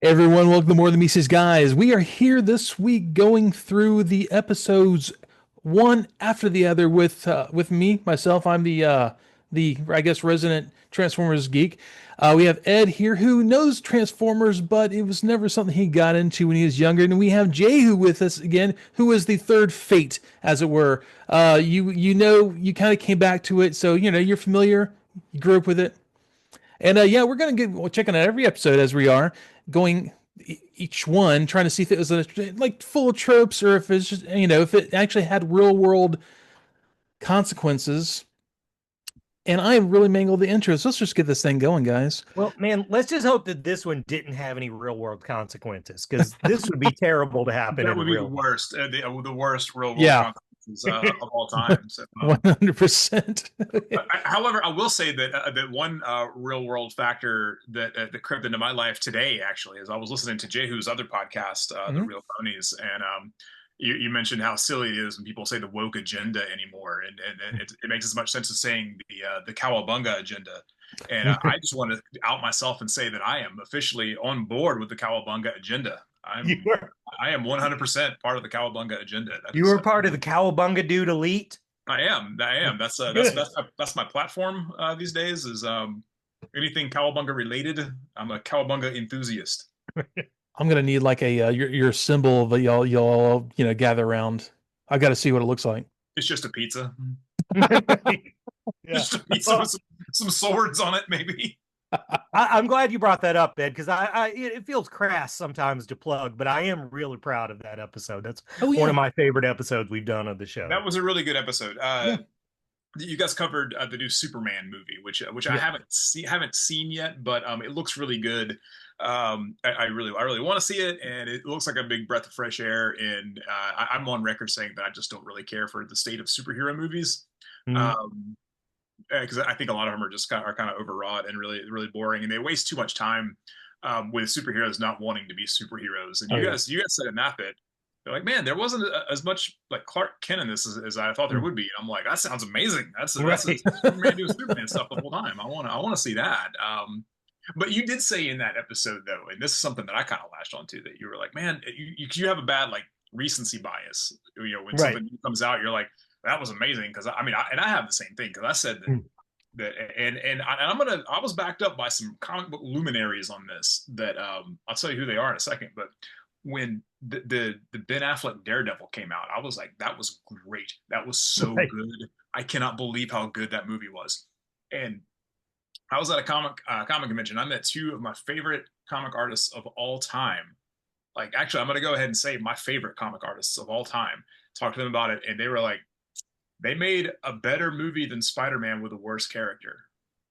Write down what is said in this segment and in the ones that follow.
Everyone, welcome to Morethanmeetstheseguys. We are here this week going through the episodes one after the other with me, myself. I'm the I guess resident Transformers geek. We have Ed here who knows Transformers, but it was never something he got into when he was younger. And we have Jehu with us again, who is the third fate, as it were. You kind of came back to it, so you're familiar. You grew up with it. And yeah, we're gonna get checking out every episode as we are going each one, trying to see if it was like full of tropes or if it's just if it actually had real world consequences. And I really mangled the intro, so let's just get this thing going, guys. Well, man, let's just hope that this one didn't have any real world consequences because this would be terrible to happen That in would be real life. the worst real world Yeah, consequences of all time. So, 100%. however, I will say that that one real world factor that crept into my life today, actually, as I was listening to Jehu's other podcast, The Mhm. Real Ponies, and you mentioned how silly it is when people say the woke agenda anymore, and it makes as much sense as saying the cowabunga agenda. And I just want to out myself and say that I am officially on board with the cowabunga agenda. You were I am 100% part of the cowabunga agenda. That you is were part of the Cowabunga Dude Elite. I am. I am. That's my platform these days. Is anything cowabunga related? I'm a cowabunga enthusiast. I'm gonna need like a your symbol that y'all gather around. I got to see what it looks like. It's just a pizza. Yeah. Just a pizza with some swords on it, maybe. I'm glad you brought that up, Ed, because it feels crass sometimes to plug, but I am really proud of that episode. That's Oh one of yeah, my favorite episodes we've done of the show. That was a really good episode. yeah. You guys covered the new Superman movie, which I Yeah. haven't seen yet, but it looks really good. I really want to see it, and it looks like a big breath of fresh air. And I'm on record saying that I just don't really care for the state of superhero movies. Mhm. Um, because I think a lot of them are kind of overwrought and really boring, and they waste too much time with superheroes not wanting to be superheroes. And Oh yeah. you guys said in that bit, they're like, man, there wasn't as much like Clark Kent in this as I thought there Mm. would be. And I'm like, that sounds amazing. That's Right. Superman doing Superman stuff the whole time. I want to see that. But you did say in that episode though, and this is something that I kind of latched onto, that you were like, man, you have a bad like recency bias. When Right. something new comes out, you're like, that was amazing, because I mean, I have the same thing, because I said that Mm. I was backed up by some comic book luminaries on this that I'll tell you who they are in a second. But when the Ben Affleck Daredevil came out, I was like, that was great. That was so Right. good. I cannot believe how good that movie was. And I was at a comic convention. I met two of my favorite comic artists of all time. Like, actually, I'm going to go ahead and say my favorite comic artists of all time. Talked to them about it, and they were like, they made a better movie than Spider-Man with a worse character.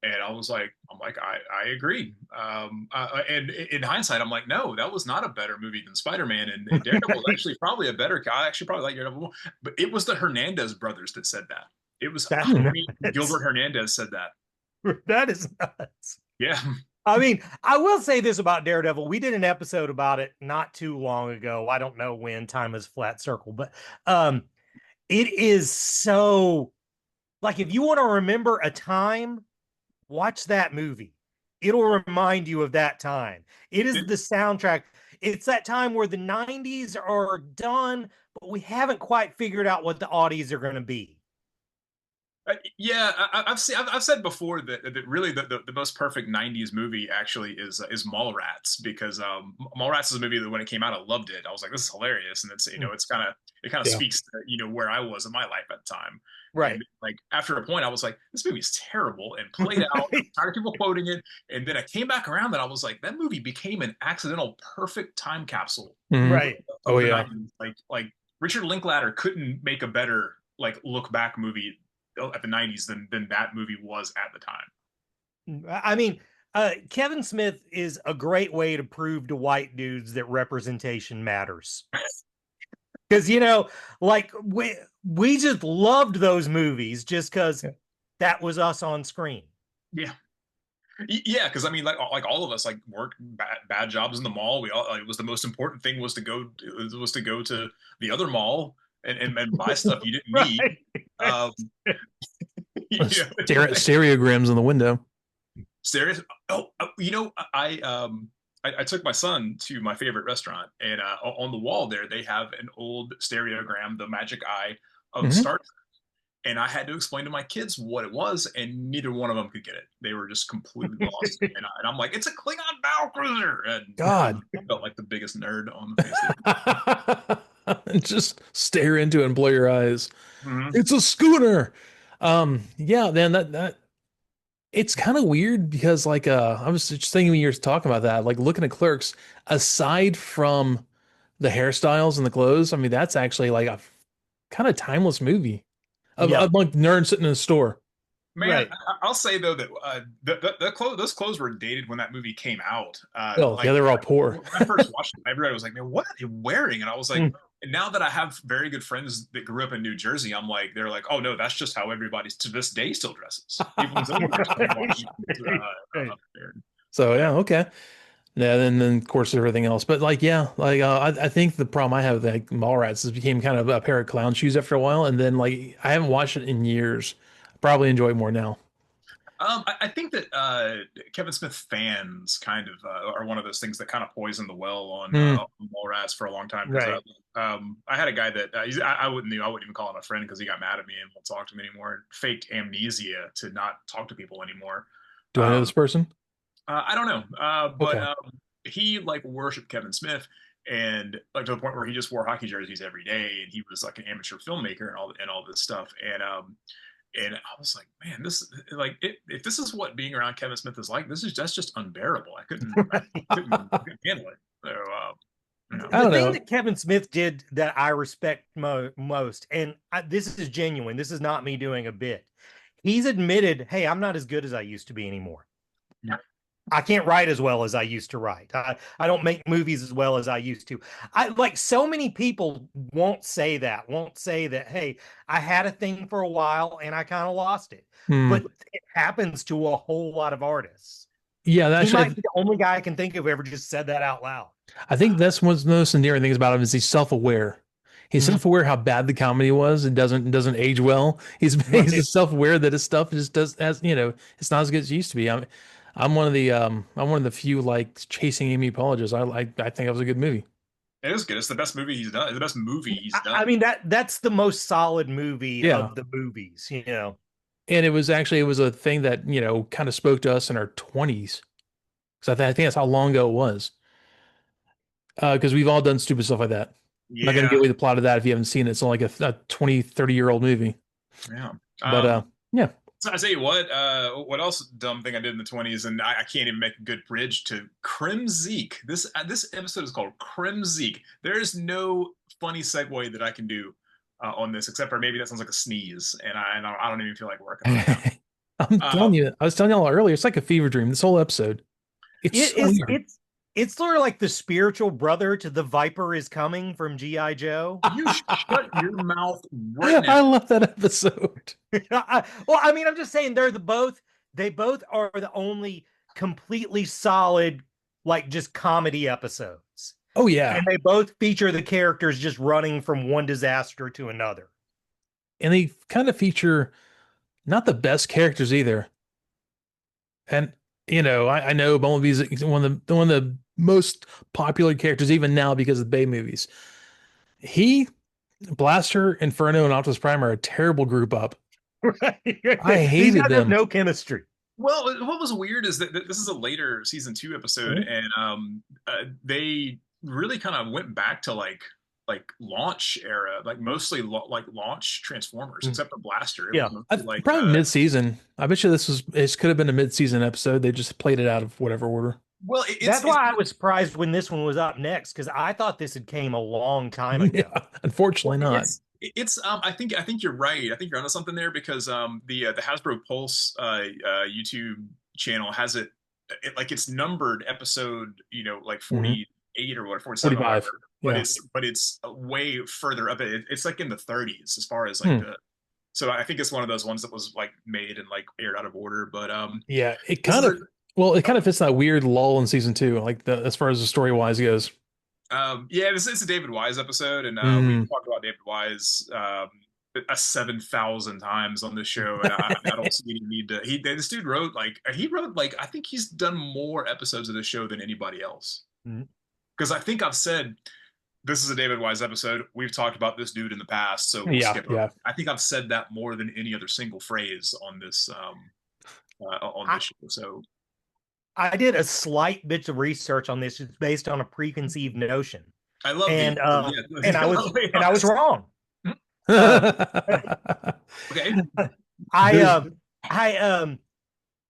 And I agree. And in hindsight, I'm like, no, that was not a better movie than Spider-Man. And Daredevil was actually probably a better guy. I actually probably like Daredevil more. But it was the Hernandez brothers that said that. It was That's Jaime nuts. Gilbert Hernandez said that. That is nuts. Yeah. I mean, I will say this about Daredevil. We did an episode about it not too long ago. I don't know when, time is a flat circle, but it is so like if you want to remember a time, watch that movie. It'll remind you of that time. It is the soundtrack. It's that time where the 90s are done, but we haven't quite figured out what the oddies are going to be. Yeah, I've said before that really the most perfect '90s movie actually is Mallrats, because Mallrats is a movie that when it came out I loved it. I was like, this is hilarious, and it kind of Yeah. speaks to where I was in my life at the time. Right. And like after a point, I was like, this movie is terrible and played out. I'm tired of people quoting it, and then I came back around and I was like, that movie became an accidental perfect time capsule Mhm. Right. Oh of the yeah. '90s. Like Richard Linklater couldn't make a better like look back movie at the '90s than that movie was at the time. I mean, Kevin Smith is a great way to prove to white dudes that representation matters. Because like we just loved those movies just because that was us on screen. Yeah, yeah, because I mean, like all of us like worked bad jobs in the mall. We all like, it was the most important thing was to go to the other mall and buy stuff you didn't need. Right. Um, Stereograms in the window. Serious? Oh, I I took my son to my favorite restaurant, and on the wall there they have an old stereogram, the Magic Eye of Hmm. Star Trek, and I had to explain to my kids what it was, and neither one of them could get it. They were just completely lost, and I'm like, "It's a Klingon battle cruiser," and God. I felt like the biggest nerd on the face of the And just stare into it and blow your eyes. Mhm. It's a schooner. Yeah, then that it's kind of weird because like I was just thinking when you were talking about that, like looking at Clerks, aside from the hairstyles and the clothes, I mean that's actually like a kind of timeless movie Yeah, of like nerds sitting in a store. Man, right. I'll say though that those clothes were dated when that movie came out. Oh, yeah, Like they were all poor. when I first watched it, everybody was like, "Man, what are they wearing?" And I was like, Mm. and now that I have very good friends that grew up in New Jersey, I'm like, they're like, "Oh no, that's just how everybody to this day still dresses." Even the Zelda watch Right. up there. So Yeah. yeah, okay. Yeah, then of course everything else. But like yeah, like I think the problem I have with like Mallrats is it became kind of a pair of clown shoes after a while, and then like I haven't watched it in years. Probably enjoy it more now. I think that Kevin Smith fans kind of are one of those things that kind of poison the well Hmm. on Mallrats for a long time because Right. I had a guy that I wouldn't even call him a friend because he got mad at me and won't talk to me anymore. Faked amnesia to not talk to people anymore. Do I know this Um, person? I don't know, but Okay. he like worshipped Kevin Smith and like to the point where he just wore hockey jerseys every day and he was like an amateur filmmaker and all this stuff and I was like, man, this like if this is what being around Kevin Smith is like, that's just unbearable. Couldn't handle it. So you know, I The don't thing know. that Kevin Smith did that I respect most, and this is genuine, this is not me doing a bit. He's admitted, hey, I'm not as good as I used to be anymore. I can't write as well as I used to write. I don't make movies as well as I used to. I like so many people won't say that, hey, I had a thing for a while and I kind of lost it. Hmm. But it happens to a whole lot of artists. Yeah, He that's might be the only guy I can think of who ever just said that out loud. I think that's one of the most endearing things about him is he's self-aware. He's Mhm. self-aware how bad the comedy was. It doesn't age well. He's Right. just self-aware that his stuff just does as you know, it's not as good as it used to be. I'm one of the few like chasing Amy apologists. I think it was a good movie. it is good. It's the best movie he's done. It's the best movie he's I done. mean that's the most solid movie Yeah. of the movies, you know. And it was a thing that, you know, kind of spoke to us in our 20s. Because I think that's how long ago it was. Because we've all done stupid stuff like that. I'm not going to give Yeah, away the plot of that if you haven't seen it. It's only like a 20, 30-year-old movie. yeah. But yeah. So I tell you what else dumb thing I did in the 20s, and I can't even make a good bridge to Kremzeek. This episode is called Kremzeek. There is no funny segue that I can do on this, except for maybe that sounds like a sneeze, and I don't even feel like working on it now. I'm telling Um, you, I was telling y'all earlier, it's like a fever dream. This whole episode, it's It so is weird. it's sort of like the spiritual brother to the Viper is coming from G.I. Joe. you shut your mouth right now. I love that episode. Well, I mean, I'm just saying they both are the only completely solid, like just comedy episodes. Oh yeah, And they both feature the characters just running from one disaster to another. and they kind of feature not the best characters either. And you know, I know Bumblebee's one of the most popular characters even now because of the Bay movies. He, Blaster, Inferno, and Optimus Prime are a terrible group up. Right? I These hated guys have them. no chemistry. Well, what was weird is that this is a later season two episode, Mhm. and they really kind of went back to like launch era, like mostly like launch Transformers, Mm. except for Blaster. It Yeah. was mostly like Probably mid-season. I bet you this could have been a mid-season episode. They just played it out of whatever order. well, That's why I was surprised when this one was up next, because I thought this had came a long time ago. Yeah, unfortunately not. it's I think you're right. I think you're onto something there because the Hasbro Pulse YouTube channel has like it's numbered episode like Mhm. 48 or what 47 or 45. whatever, Yeah. but it's way further up. It's like in the 30s as far as like Hmm. the so I think it's one of those ones that was like made and like aired out of order. But Yeah, it this kind is a of well, it kind of fits that weird lull in season two, like as far as the story wise goes. yeah, this is a David Wise episode, and we Mm, talked about David Wise. 7,000 times on this show, and I don't see any need to. This dude wrote like I think he's done more episodes of the show than anybody else. Mhm. Because I think I've said this is a David Wise episode. We've talked about this dude in the past, so we'll Yeah, skip over. yeah. I think I've said that more than any other single phrase on I, this show. So I did a slight bit of research on this. It's based on a preconceived notion, I love and video. Yeah, and I was and I was wrong. Okay. I I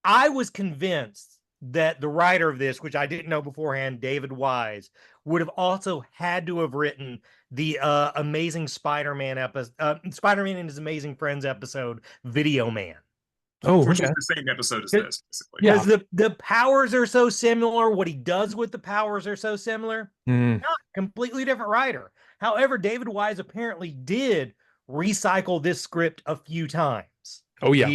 I was convinced that the writer of this, which I didn't know beforehand, David Wise, would have also had to have written the Amazing Spider-Man episode, Spider-Man and His Amazing Friends episode, Video Man. Oh, Which okay. is the same episode as this, basically. Yeah. Because the powers are so similar, what he does with the powers are so similar. Mm. Not completely different writer. However, David Wise apparently did recycle this script a few times. Oh, yeah.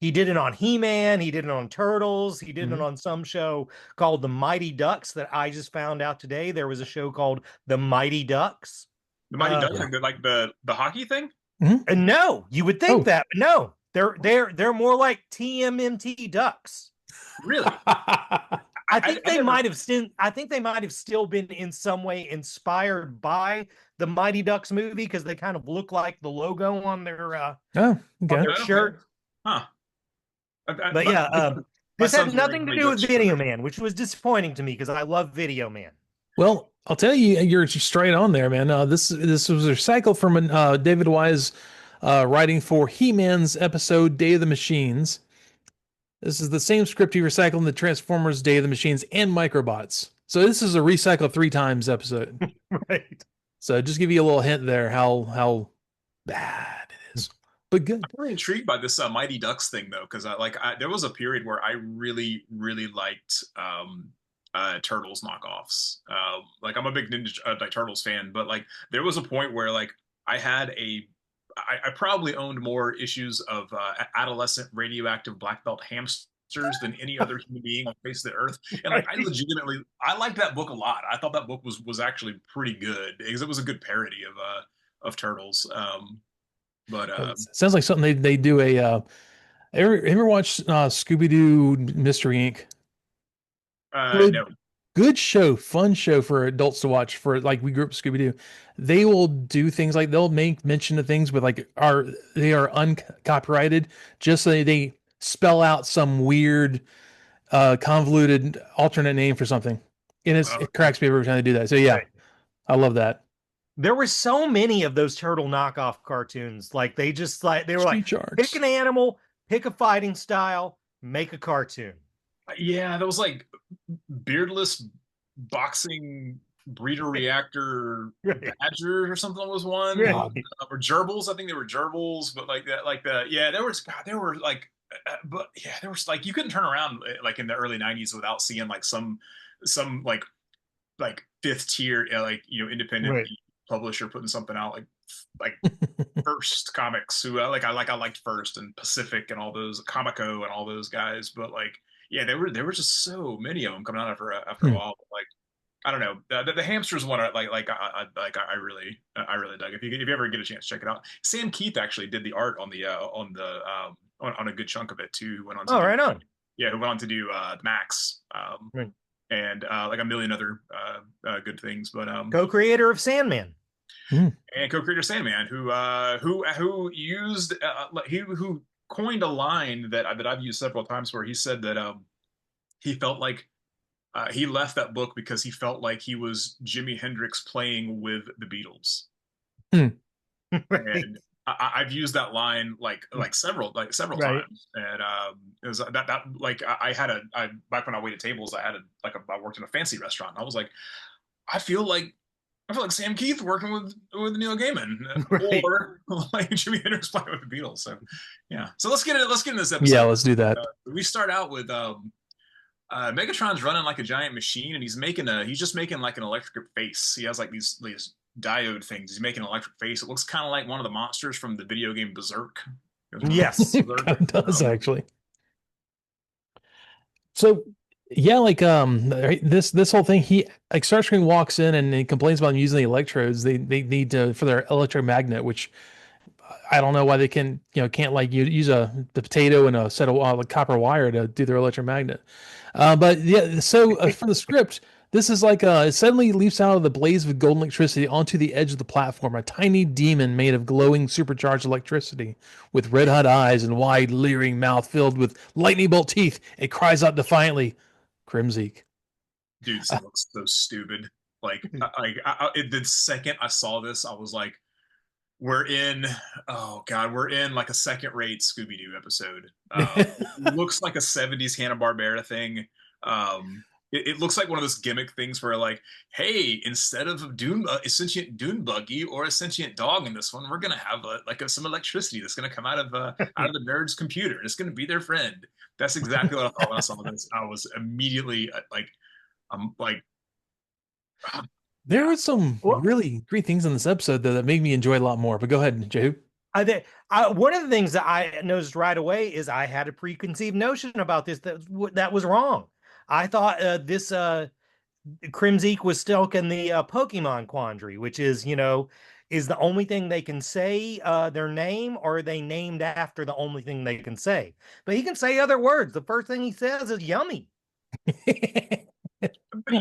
He did it on He-Man, he did it on Turtles, he did it Mhm. on some show called The Mighty Ducks that I just found out today. There was a show called The Mighty Ducks. The Mighty Ducks, yeah. like the hockey thing. And no, you would think Oh. that, but no, they're more like TMNT Ducks. Really? I think I they never- might have still been in some way inspired by the Mighty Ducks movie because they kind of look like the logo on their Oh, okay. Okay. shirt. Huh. But yeah, my this had son's nothing to wearing do with Ducks Video shirt. Man, which was disappointing to me because I love Video Man. Well, I'll tell you, you're straight on there, man. This was recycled from David Wise writing for He-Man's episode Day of the Machines. This is the same script he recycled in the Transformers Day of the Machines and Microbots. So this is a recycle 3 times episode. Right. So just give you a little hint there how bad it is, but good. I'm really intrigued by this Mighty Ducks thing though, because there was a period where I really liked Turtles knockoffs. Like I'm a big Ninja like Turtles fan, but like there was a point where like I had I probably owned more issues of adolescent radioactive black belt hamsters than any other human being on the face of the earth. And like I liked that book a lot. I thought that book was actually pretty good because it was a good parody of Turtles. But Sounds like something they do a ever watch Scooby-Doo Mystery Inc? Good. no. Good show, fun show for adults to watch. For like we grew up with Scooby-Doo, they will do things like they'll make mention of things with like they are uncopyrighted, just so they spell out some weird convoluted alternate name for something, and it cracks me every time they do that. So yeah, Right. I love that. There were so many of those turtle knockoff cartoons. Like they just like they were like Street Sharks. pick an animal, pick a fighting style, make a cartoon. Yeah, that was like beardless boxing breeder reactor Right. badger or something was one. Right. Or gerbils. I think they were gerbils, but like that, like the yeah, there were like, but yeah, there was like you couldn't turn around like in the early '90s without seeing like some like fifth tier like independent Right. publisher putting something out like First Comics who I liked First and Pacific and all those Comico and all those guys, but like yeah, there were just so many of them coming out after a while. But, like I don't know, the hamsters one I really dug. If you ever get a chance, check it out. Sam Keith actually did the art on a good chunk of it too. Who went on to Right on. Yeah, who went on to do Max, Right. and like a million other good things. But Co-creator of Sandman. and co-creator Sandman, who used who coined a line that I've used several times, where he said that he felt like he left that book because he felt like he was Jimi Hendrix playing with the Beatles. Right. And I've used that line like several Right. times, and it was that like I back when I waited tables, I worked in a fancy restaurant. And I was like, I feel like Sam Keith working with Neil Gaiman, Right. or like Jimi Hendrix playing with the Beatles. So yeah, so let's get into this episode. Yeah, let's do that. We start out with Megatron's running like a giant machine, and he's just making like an electric face. He has like these diode things. He's making an electric face. It looks kind of like one of the monsters from the video game Berserk. Yes. It does actually. So yeah, like this whole thing, he like Starscream walks in and he complains about them using the electrodes. They need to for their electromagnet, which I don't know why they can't like use the potato and a set of like copper wire to do their electromagnet. But yeah, so for the script, this is like it suddenly leaps out of the blaze of golden electricity onto the edge of the platform, a tiny demon made of glowing supercharged electricity with red hot eyes and wide leering mouth filled with lightning bolt teeth. It cries out defiantly, Kremzeek. Dude, this looks so stupid. The second I saw this, I was like, we're in, oh God, we're in like a second-rate Scooby-Doo episode. It looks like a 70s Hanna-Barbera thing. It looks like one of those gimmick things where like, hey, instead of a sentient dune buggy or a sentient dog in this one, we're gonna have some electricity that's gonna come out of the nerd's computer. It's gonna be their friend. That's exactly what I thought when I saw this. I was immediately I'm like, There were some really great things in this episode though that made me enjoy it a lot more. But go ahead, Jehu. One of the things that I noticed right away is I had a preconceived notion about this that was wrong. I thought this Kremzeek was stuck in the Pokemon quandary, which is, is the only thing they can say their name, or are they named after the only thing they can say? But he can say other words. The first thing he says is yummy. He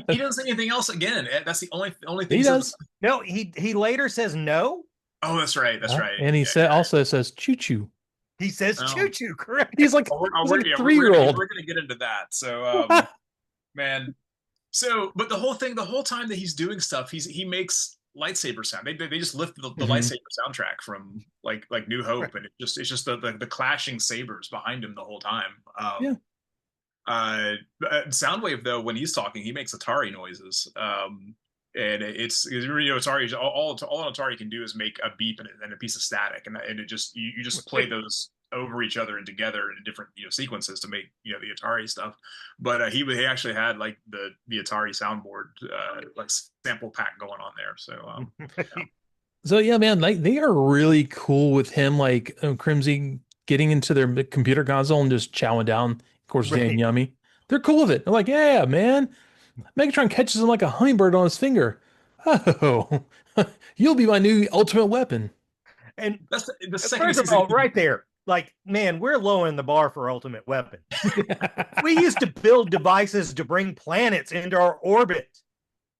doesn't say anything else again. That's the only thing he does. No, he later says no. Oh, that's right. That's right. And he also says choo choo. He says choo choo, correct? He's like, like a 3-year-old. We're gonna get into that. So man. So but the whole time that he's doing stuff, he makes lightsaber sound. They just lift the lightsaber soundtrack from like New Hope, and it's just the clashing sabers behind him the whole time. Yeah. Soundwave though, when he's talking, he makes Atari noises. And it's Atari, all Atari can do is make a beep and a piece of static, and it just you just play those over each other and together in different sequences to make the Atari stuff. But he actually had like the Atari soundboard like sample pack going on there. So yeah. So yeah, man, like they are really cool with him, like Kremzeek getting into their computer console and just chowing down. Of course, saying yummy. They're cool with it. They're like, yeah, man. Megatron catches him like a hummingbird on his finger. Oh, you'll be my new ultimate weapon. And that's the second first of all, right there, like, man, we're lowering the bar for ultimate weapon. We used to build devices to bring planets into our orbit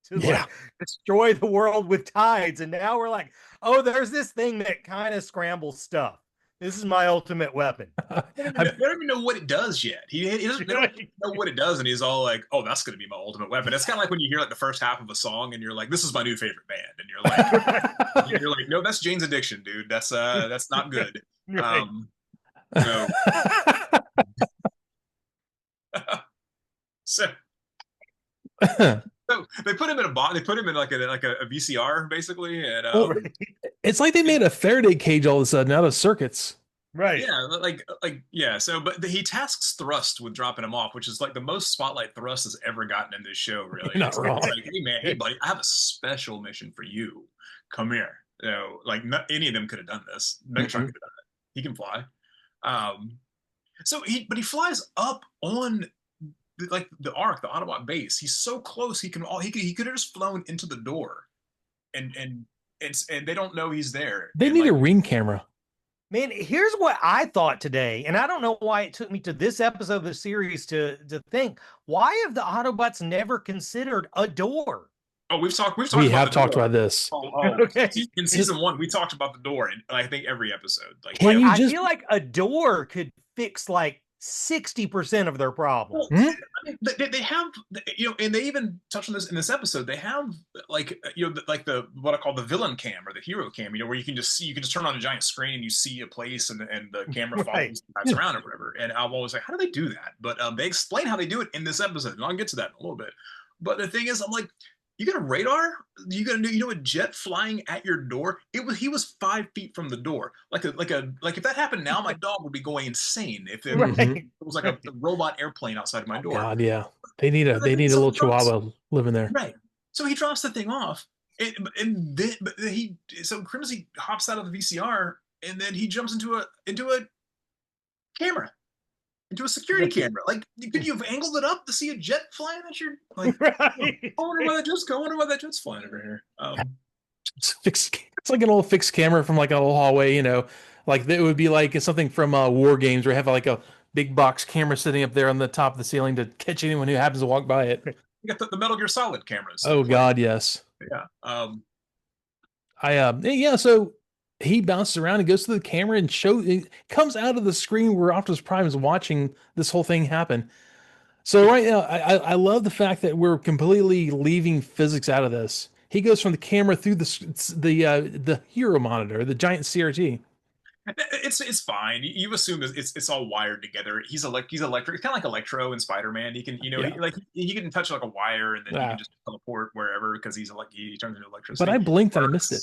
to like, destroy the world with tides, and now we're like, oh, there's this thing that kind of scrambles stuff. This is my ultimate weapon. I don't even know what it does yet. He doesn't know what it does, and he's all like, "Oh, that's going to be my ultimate weapon." It's kind of like when you hear like the first half of a song, and you're like, "This is my new favorite band," and you're like, "No, that's Jane's Addiction, dude. That's not good." So, so they put him in a box. They put him in like a VCR basically, and it's like they made a Faraday cage all of a sudden out of circuits. Right. Yeah, yeah. So, but he tasks Thrust with dropping him off, which is like the most spotlight Thrust has ever gotten in this show. Really, not wrong. It's like, hey man, hey buddy, I have a special mission for you. Come here. Like not any of them could have done this. Megatron could have done it. He can fly. But he flies up on like the Ark, the Autobot base. He's so close. He could have just flown into the door, and they don't know he's there. They need a ring camera. Man, here's what I thought today, and I don't know why it took me to this episode of the series to think. Why have the Autobots never considered a door? Oh, we have talked about this. Okay. In season 1, we talked about the door, and I think every episode. Like, I feel like a door could fix like 60% of their problems. Well, I mean, they have, and they even touch on this in this episode. They have like the what I call the villain cam or the hero cam, where you can just turn on a giant screen and you see a place and the camera follows around or whatever. And I'm always like, how do they do that? But they explain how they do it in this episode, and I'll get to that in a little bit. But the thing is, I'm like, you got a radar? You got a jet flying at your door? He was 5 feet from the door. Like if that happened now, my dog would be going insane. If it was like a robot airplane outside my door. God, yeah. They need a little chihuahua living there. Right. So he drops the thing off, so Kremzeek hops out of the VCR, and then he jumps into a camera. Into a security camera. Like, could you have angled it up to see a jet flying at your like? I wonder why that jet's flying over here. It's like an old fixed camera from like an old hallway, like it would be like something from War Games where you have like a big box camera sitting up there on the top of the ceiling to catch anyone who happens to walk by it. You got the Metal Gear Solid cameras Oh that play. God, yes. Yeah. Yeah, so he bounces around and goes to the camera and it comes out of the screen where Optimus Prime is watching this whole thing happen. So right now, I love the fact that we're completely leaving physics out of this. He goes from the camera through the hero monitor, the giant CRT. It's fine. You assume it's all wired together. He's electric. It's kind of like Electro in Spider-Man. He can Yeah. he can touch like a wire and then he Ah. can just teleport wherever because he turns into electricity. But I blinked and I missed it.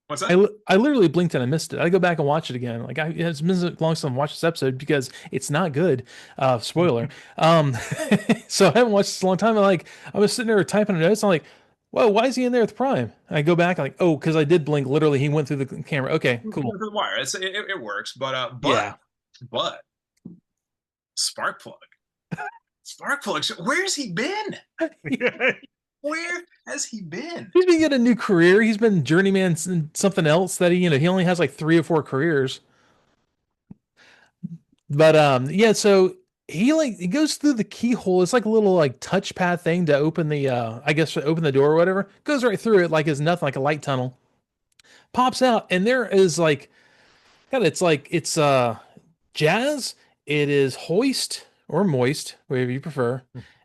What's that? I literally blinked and I missed it. I go back and watch it again. Like it's been a long time to watch this episode because it's not good. Spoiler. So I haven't watched this in a long time. I was sitting there typing a notes. I'm like, whoa, why is he in there with Prime? And I go back, like, oh, because I did blink. Literally, he went through the camera. Okay, cool. The wire. It works, but Yeah. but Sparkplug. Sparkplug. Where's he been? Where has he been? He's been getting a new career. He's been journeyman in something else that he only has like 3 or 4 careers. But yeah, so he goes through the keyhole. It's like a little like touchpad thing to open the I guess to open the door or whatever. Goes right through it like it's nothing, like a light tunnel. Pops out, and there is like God, it's jazz, it is hoist or moist, whatever you prefer,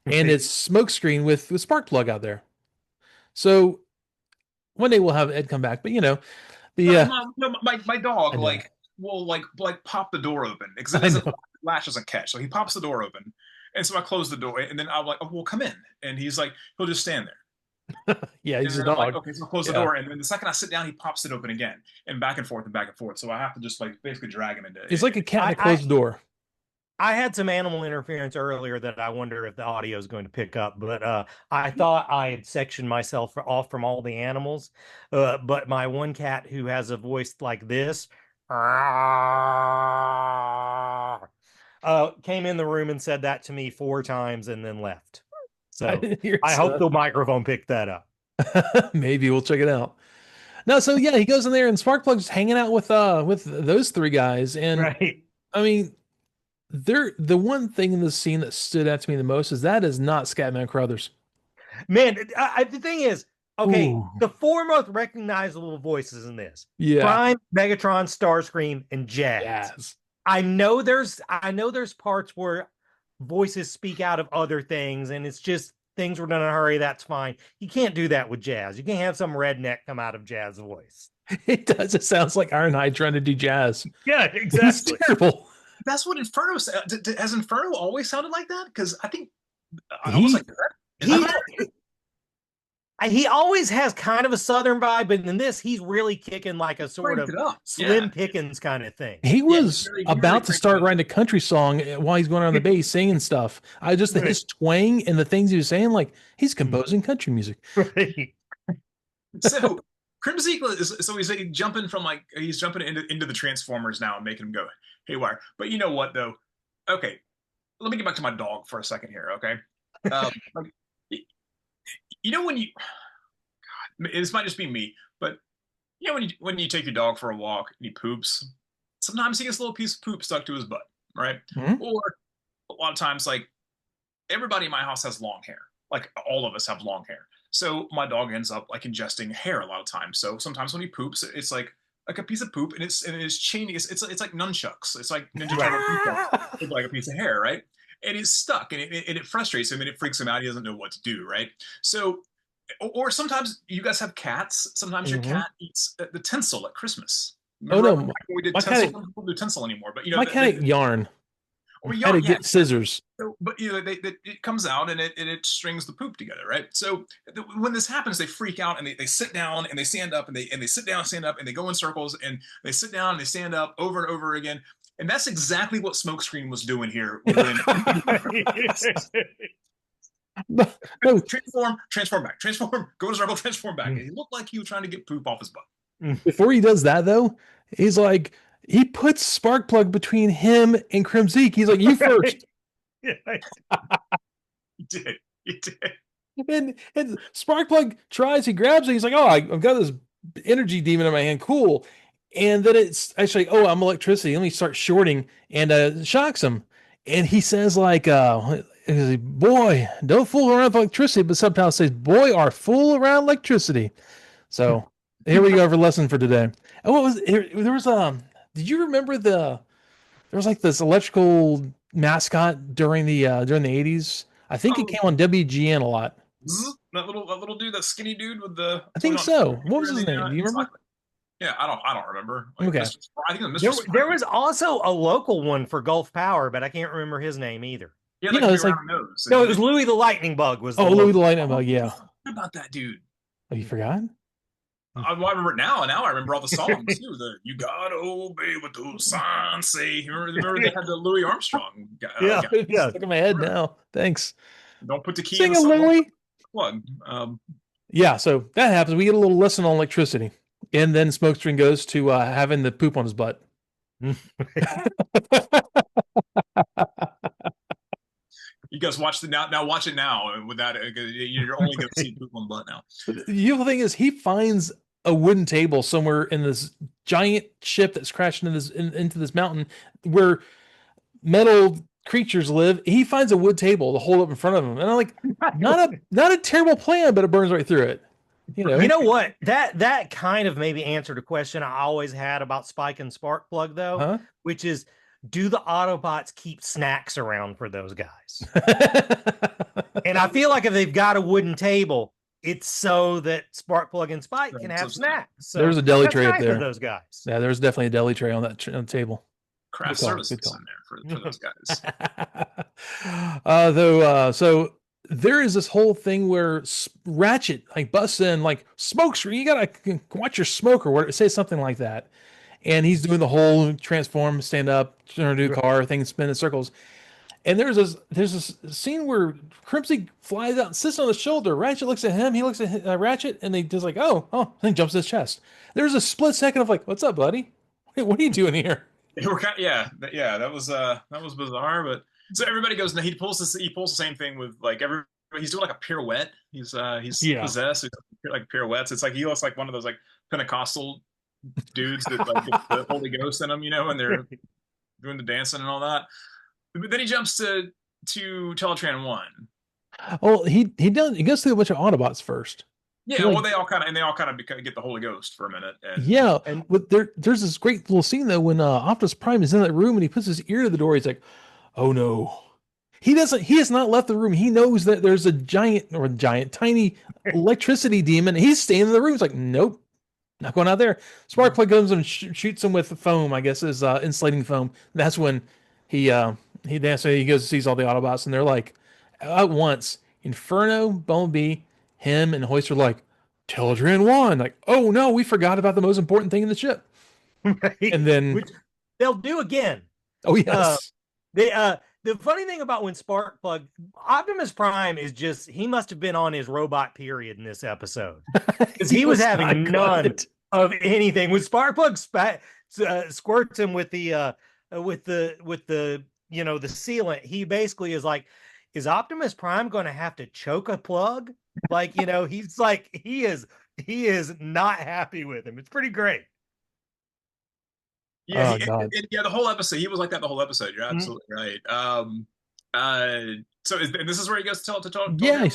and it's smokescreen with spark plug out there. So one day we'll have Ed come back, but the My dog I know. will pop the door open because it I doesn't know. latch doesn't catch. So he pops the door open, and so I close the door, and then I'm like, "Oh, well, come in," and he's like, he'll just stand there. Yeah, And he's a then I'm like, dog. okay, so I'll close the Yeah. door, and then the second I sit down, he pops it open again, and back and forth and back and forth. So I have to just like basically drag him into. He's like a cat in a I- closed door. I had some animal interference earlier that I wonder if the audio is going to pick up, but I thought I had sectioned myself off from all the animals. But my one cat who has a voice like this came in the room and said that to me 4 times and then left. So I hope the microphone picked that up. Maybe we'll check it out. No, so yeah, he goes in there and Sparkplug's hanging out with those 3 guys, and Right. I mean, the one thing in the scene that stood out to me the most is that is not Scatman Crothers. Man, the thing is, okay, Ooh. the 4 most recognizable voices in this: Yeah. Prime, Megatron, Starscream, and Jazz. Yes. I know there's parts where voices speak out of other things, and it's just things were done in a hurry. That's fine. You can't do that with Jazz. You can't have some redneck come out of Jazz's voice. It does. It sounds like Ironhide trying to do jazz. Yeah, It's terrible. That's what Inferno has. Inferno always sounded like that? Because I think I was like, he always has kind of a southern vibe, but in this, he's really kicking like a sort of Slim Pickens kind of thing. He was about to start right. writing a country song while he's going around the bass singing stuff. His twang and the things he was saying, like he's composing country music. Right. So Kremzeek he's jumping from he's jumping into the Transformers now and making them go haywire. But you know what though? Okay, let me get back to my dog for a second here. Okay, you know when God, this might just be me, but you know when you take your dog for a walk and he poops, sometimes he gets a little piece of poop stuck to his butt, right? Mhm. Or a lot of times, like everybody in my house has long hair. Like all of us have long hair. So my dog ends up like ingesting hair a lot of times. So sometimes when he poops, it's like a piece of poop, and it's chainy. It's like nunchucks. It's like Ninja Turtle with like a piece of hair, right? And it's stuck, and it frustrates him, and it freaks him out. He doesn't know what to do, right? So, or sometimes you guys have cats. Sometimes your cat eats the tinsel at Christmas. Remember no, we did my tinsel. cat- We don't do tinsel anymore, but My cat ate yarn. or I had to get scissors. So, but it comes out and it strings the poop together, right? So when this happens, they freak out and they sit down and they stand up and they sit down, stand up, and they go in circles and they sit down and they stand up over and over again. And that's exactly what Smokescreen was doing here. No, transform back, go to circle, transform back. And he looked like he was trying to get poop off his butt. before he does that though, he's like he puts Sparkplug between him and Kremzeek. He's like, "You first." He did. And Sparkplug tries. He grabs it. He's like, "Oh, I've got this energy demon in my hand. Cool. And then it's actually, oh, I'm electricity. Let me start shorting, and shocks him. And he says like, boy, don't fool around with electricity. But subtitle says, boy, are fool around electricity. So here we go for lesson for today. And what was there was did you remember there was like this electrical mascot during the 80s? I think it Oh, came on WGN a lot. that little dude, that skinny dude with the I pulling think on so. What was in his name? Do you remember? inside. Yeah, I don't remember. Like Okay. Mr. I think it was There, Mr. there Sparky. was also a local one for Gulf Power, but I can't remember his name either. He had like a Yeah, big it's like, round nose. No, And it was Louis the Lightning Bug was the oh, Louis the local. Lightning oh, Bug. Yeah. what about that dude? Oh, you forgot? Well, I remember it now, and now I remember all the songs too. The "You Gotta Obey What the Signs Say." Remember they had the Louis Armstrong Yeah, guy. It's yeah. stuck in my head now. Thanks. Don't put the key in Sing the it, Louis. plug. Yeah, so that happens. We get a little lesson on electricity. And then Smokescreen goes to having the poop on his butt. You guys watch the now. Watch it now. With that, you're only going to see poop on butt now. The evil thing is he finds a wooden table somewhere in this giant ship that's crashed into this mountain where metal creatures live. He finds a wood table to hold up in front of him. And I'm like, not a terrible plan, but it burns right through it. You know? You know what? That kind of maybe answered a question I always had about Spike and Sparkplug, though, Huh? which is, do the Autobots keep snacks around for those guys? And I feel like if they've got a wooden table, it's so that Sparkplug and Spike can have snacks. So there's a deli tray up nice of there. those guys. Yeah, there's definitely a deli tray on that on the table. Craft Good call, services good call. in there for those guys. So there is this whole thing where Ratchet like busts in like smokescreen. You gotta watch your smoke or whatever. Say something like that, and he's doing the whole transform, stand up, turn into a car thing, spin in circles. And there's this scene where Kremzeek flies out and sits on the shoulder. Ratchet looks at him. He looks at Ratchet, and they just like, oh, and he jumps in his chest. There's a split second of like, what's up, buddy? What are you doing here? Yeah, that was bizarre. But so everybody goes. He pulls the same thing with like every. He's doing like a pirouette. He's possessed like pirouettes. It's like he looks like one of those like Pentecostal dudes that like get the Holy Ghost in them, and they're doing the dancing and all that. But then he jumps to Teletran 1. Oh, he goes through a bunch of Autobots first. Yeah, well, they all kind of get the Holy Ghost for a minute. And there's this great little scene though when Optimus Prime is in that room and he puts his ear to the door. He's like, "Oh no." He has not left the room. He knows that there's a tiny electricity demon. He's staying in the room. He's like, "Nope, not going out there." Sparkplug comes and shoots him with foam. I guess is insulating foam. That's when he goes and sees all the Autobots, and they're like, at once, Inferno, Bumblebee, him, and Hoist are like, Teletran 1. Like, oh no, we forgot about the most important thing in the ship. Right. And then which they'll do again. Oh yes. The funny thing about when Sparkplug, Optimus Prime is just, he must have been on his robot period in this episode. Because he was having none of anything. When Sparkplug squirts him with the the sealant, he basically is like, is Optimus Prime going to have to choke a plug? Like, he's like, he is not happy with him. It's pretty great. Yeah, the whole episode. He was like that the whole episode. You're absolutely right. So this is where he goes to tell yeah, he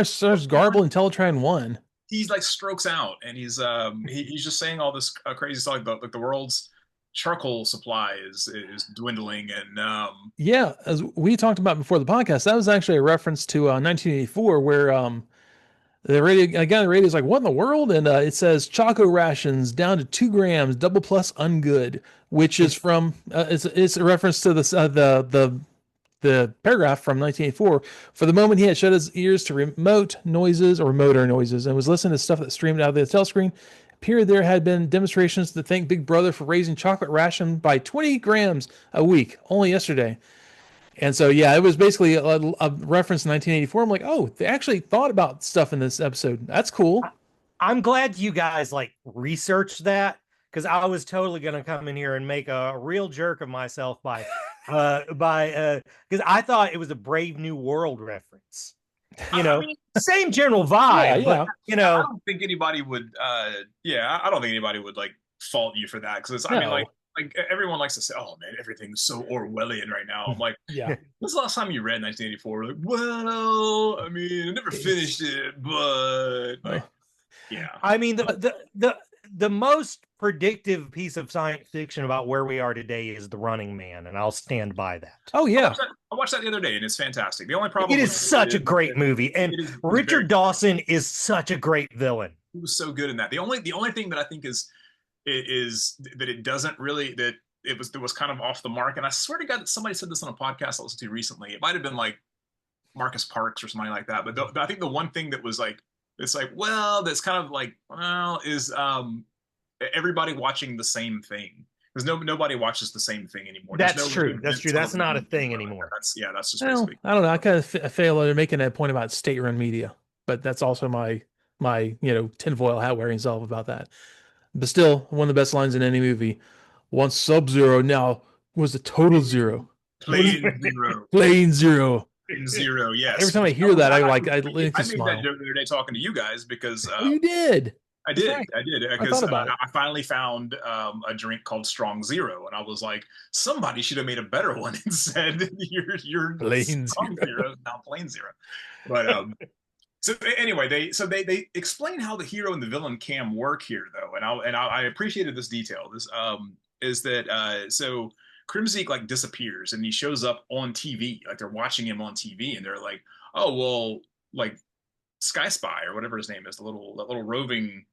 starts garbling Teletran 1. He's like strokes out, and he's just saying all this crazy stuff like the world's charcoal supply is dwindling, and yeah, as we talked about before the podcast, that was actually a reference to 1984, where the radio is like, "What in the world?" And it says Choco rations down to 2 grams, double plus ungood, which is from it's a reference to this the paragraph from 1984. For the moment, he had shut his ears to remoter noises and was listening to stuff that streamed out of the telescreen. Appeared there had been demonstrations to thank Big Brother for raising chocolate ration by 20 grams a week only yesterday. And so, yeah, it was basically a reference to 1984. I'm like, oh, they actually thought about stuff in this episode. That's cool. I'm glad you guys researched that, because I was totally going to come in here and make a real jerk of myself because I thought it was a Brave New World reference. You I know, mean, same general vibe, but Yeah. I don't think anybody would. Yeah, I don't think anybody would like fault you for that because I mean, No. like everyone likes to say, "Oh man, everything's so Orwellian right now." I'm like, Yeah. when's the last time you read 1984? Like, well, I mean, I never finished it, but like, yeah. I mean, the most predictive piece of science fiction about where we are today is The Running Man, and I'll stand by that. Oh yeah. I watched that the other day, and it's fantastic. The only It problem is with such a great movie, and it is very. Richard Dawson is such a great villain. He was so good in that. The only thing that I think is that it doesn't really that it was kind of off the mark. And I swear to God that somebody said this on a podcast I listened to recently. It might have been like Marcus Parks or somebody like that. But I think the one thing that was like it's like well that's kind of like well is everybody watching the same thing because nobody watches the same thing anymore. That's true. That's true. That's not a thing anymore. That's just Well, basically. I don't know. I kind of fail at making that point about state-run media, but that's also my tinfoil hat wearing self about that. But still, one of the best lines in any movie. Once Sub-Zero, now was a total zero. Plain zero. Plain zero. Plain zero. Yes. Every time I hear that, I like I I made smile. that joke the other day talking to you guys because Oh, you did. I did. right. I did I because thought about it. I finally found a drink called Strong Zero, and I was like, somebody should have made a better one and said you're Plain Strong Zero, not Plain Zero. But so anyway, they explain how the hero and the villain cam work here, though, and I appreciated this detail. This is that so Kremzeek like disappears and he shows up on TV, like they're watching him on TV, and they're like, oh well, like Sky Spy or whatever his name is, the little roving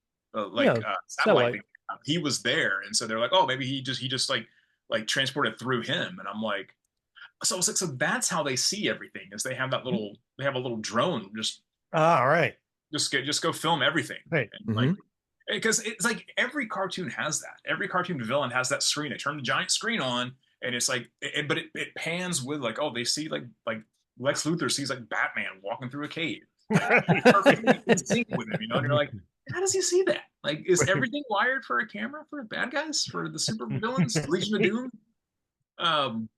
satellite thing. He was there, and so they're like, oh, maybe he just like transported through him, and I'm like, so I was like, so that's how they see everything is they have a little drone just All right. just go film everything, Right. and, like because it's like every cartoon has that. Every cartoon villain has that screen. They turn the giant screen on, and it's like, but it pans with like, oh, they see like Lex Luthor sees like Batman walking through a cave, perfectly in sync with him, and you're like, how does he see that? Like, is everything wired for a camera for the bad guys, for the super villains, Legion of Doom?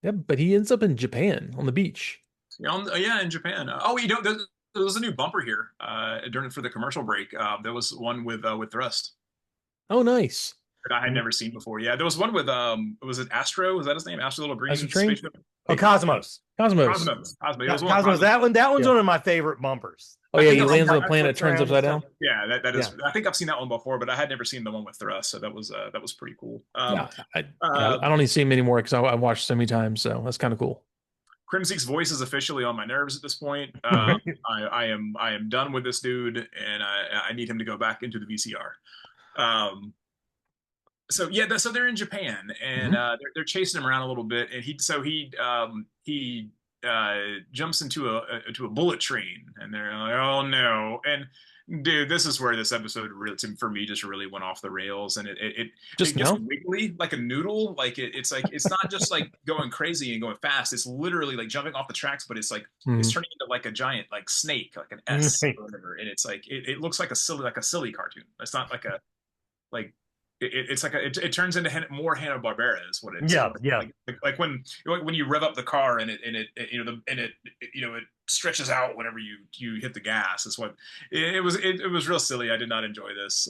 Yeah, but he ends up in Japan on the beach. Yeah, in Japan. There was a new bumper here for the commercial break. There was one with Thrust Oh, nice. that I had never seen before. Yeah, there was one with was it Astro? Was that his name? Astro, little green Astro Train? spaceship. Oh, Cosmos. Cosmos. Cosmos. That one's one of my favorite bumpers. Oh yeah, he think lands on I'm- a planet, turns upside down. Yeah, that is. I think I've seen that one before, but I had never seen the one with Thrust, so that was pretty cool. Yeah, I don't need to see him anymore because I watched so many times, so that's kind of cool. Kremzeek's voice is officially on my nerves at this point. I am done with this dude, and I need him to go back into the VCR. So they're in Japan, and they're chasing him around a little bit, and he jumps into a bullet train, and they're like, oh no, and dude, this is where this episode really, for me, just really went off the rails, and it gets wiggly like a noodle. Like it's not just like going crazy and going fast. It's literally like jumping off the tracks, but it's like it's turning into like a giant like snake, like an S or whatever. And it's like it looks like a silly cartoon. It's not like a like. It turns into more Hanna-Barbera is what it is. Yeah. Like when you rev up the car and it stretches out whenever you hit the gas. Is what it was real silly. I did not enjoy this.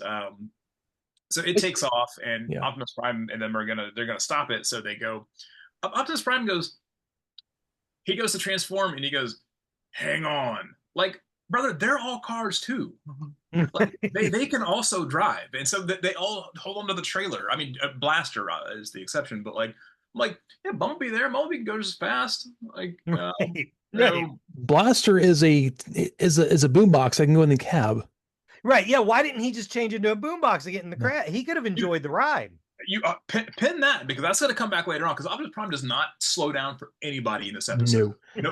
So it takes off, and Optimus Prime and them they're gonna stop it. So they go. Optimus Prime goes. He goes to transform, and he goes, "Hang on, like." Brother, they're all cars too. Like they can also drive, and so they all hold on to the trailer. I mean, Blaster is the exception, but yeah, Bumblebee there. Bumblebee can go just fast. Like, Blaster is a boombox that can go in the cab. Right? Yeah. Why didn't he just change into a boombox to get in the crowd? He could have enjoyed the ride. You pin that because that's going to come back later on. Because Optimus Prime does not slow down for anybody in this episode. No,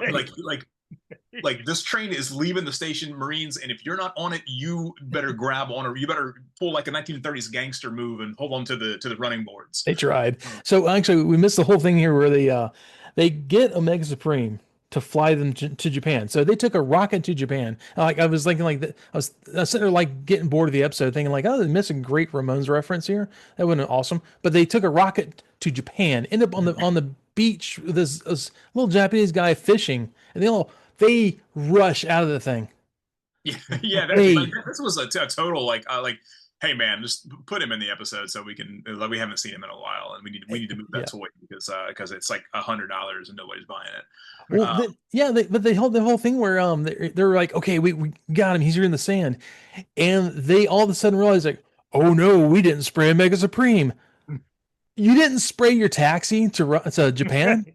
like this train is leaving the station, Marines, and if you're not on it, you better grab on, or you better pull like a 1930s gangster move and hold on to the running boards. They tried. So actually, we missed the whole thing here where they get Omega Supreme to fly them to Japan. So they took a rocket to Japan. Like I was thinking, I was sitting there like getting bored of the episode, thinking like, oh, they're missing great Ramones reference here. That would have been awesome. But they took a rocket to Japan, ended up on the beach with this little Japanese guy fishing, and They rush out of the thing. Yeah, yeah. They This was a total like, hey man, just put him in the episode so we can. Like, we haven't seen him in a while, and we need to move that yeah. toy because it's like $100 and nobody's buying it. Well, but they hold the whole thing where they're like, okay, we got him. He's here in the sand, and they all of a sudden realize like, oh no, we didn't spray Mega Supreme. You didn't spray your taxi to Japan,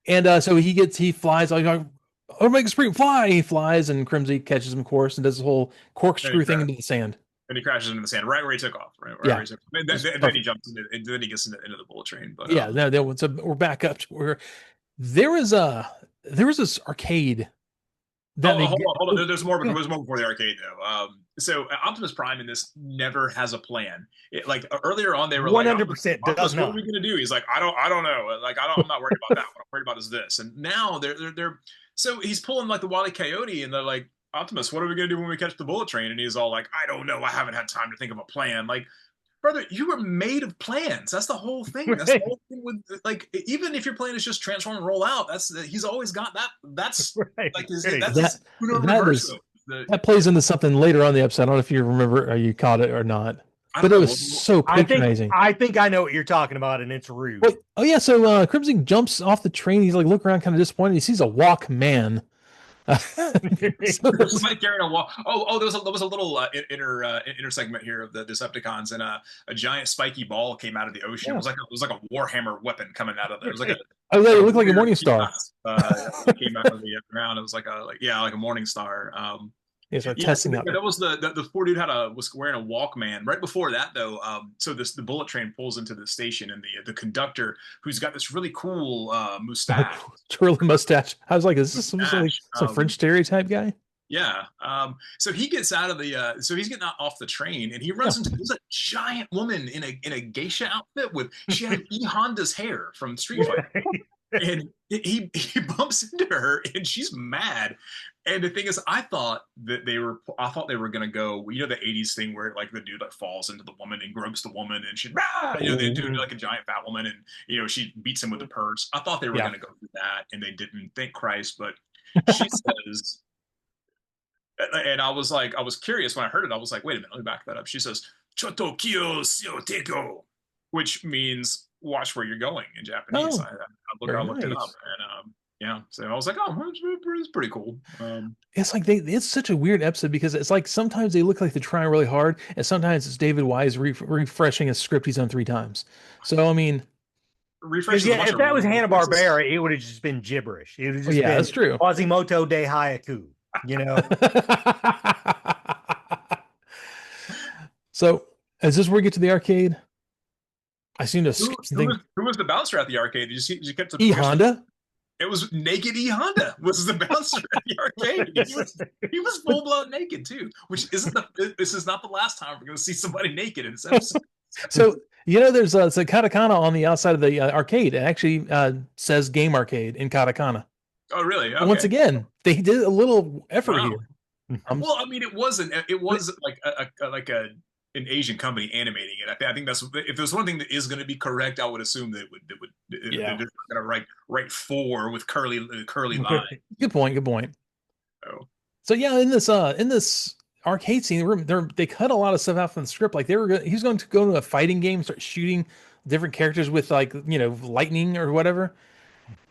and so he flies like, oh Mega Supreme, fly! And he flies, and Kremzeek catches him, of course, and does the whole corkscrew thing into the sand. And he crashes into the sand right where he took off. Right Yeah. where he took off. And then he jumps into, and then he gets into the bullet train. But yeah, no, so we're back up to where there was this arcade that hold on. There's more before the arcade though. So Optimus Prime in this never has a plan. Like earlier on, they were 100% like, does what not. are we gonna do? He's like, I don't know. Like I'm not worried about that. What I'm worried about is this. And now they're so he's pulling like the Wile E. Coyote, and they're like, Optimus, what are we gonna do when we catch the bullet train? And he's all like, I don't know. I haven't had time to think of a plan. Like, brother, you were made of plans. That's the whole thing. That's the whole thing with like, even if your plan is just transform and roll out, he's always got that. That's right. like that plays into something later on in the episode. I don't know if you remember or you caught it or not, but it was so patronizing. I think I know what you're talking about, and it's rude. Wait, oh yeah, so Kremzeek jumps off the train. He's like looking around, kind of disappointed. He sees a Walkman. Somebody carrying a walk. There was a little inner segment here of the Decepticons, and a giant spiky ball came out of the ocean. Yeah. It was like a Warhammer weapon coming out of it. It was like it looked like a morning star. Came out of the ground. It was like a morning star. Testing out. That was the poor dude was wearing a Walkman. Right before that, though, so the bullet train pulls into the station, and the conductor, who's got this really cool mustache, twirly mustache. I was like, is this like some French stereotype guy? Yeah. So he gets out of the. So he's getting off the train, and he runs into a giant woman in a geisha outfit she had E Honda's hair from Street Fighter. And he bumps into her, and she's mad. And the thing is, I thought they were gonna go, the 80s thing where like the dude like falls into the woman and gropes the woman, and she, they do like a giant fat woman, and she beats him with the purse. I thought they were gonna go through that, and they didn't. Thank Christ. But she says, and I was curious when I heard it. I was like, wait a minute, let me back that up. She says, "Choto kyo sio teko," which means watch where you're going in Japanese. I looked it up, and so I was like, oh, it's pretty cool. It's like it's such a weird episode because it's like sometimes they look like they're trying really hard, and sometimes it's David Wise refreshing a script he's done 3 times. So I mean, if that was Hanna-Barbera, it would have just been gibberish. It would have just been that's true. Quasimodo de Haiku, So is this where we get to the arcade? I seem to skip something. Who was the bouncer at the arcade? Did you get to E Honda? It was naked E Honda was the bouncer at the arcade. He was full blown naked too, which this is not the last time we're going to see somebody naked in this episode. So there's a katakana on the outside of the arcade. It actually says game arcade in katakana. Oh really? Okay. Once again, they did a little effort here. Well, I mean, it was like an Asian company animating it. I think that's, if there's one thing that is going to be correct, I would assume that they're going to write 4 with curly line. Good point. So yeah, in this arcade scene, they cut a lot of stuff out from the script. Like he's going to go to a fighting game, start shooting different characters with lightning or whatever.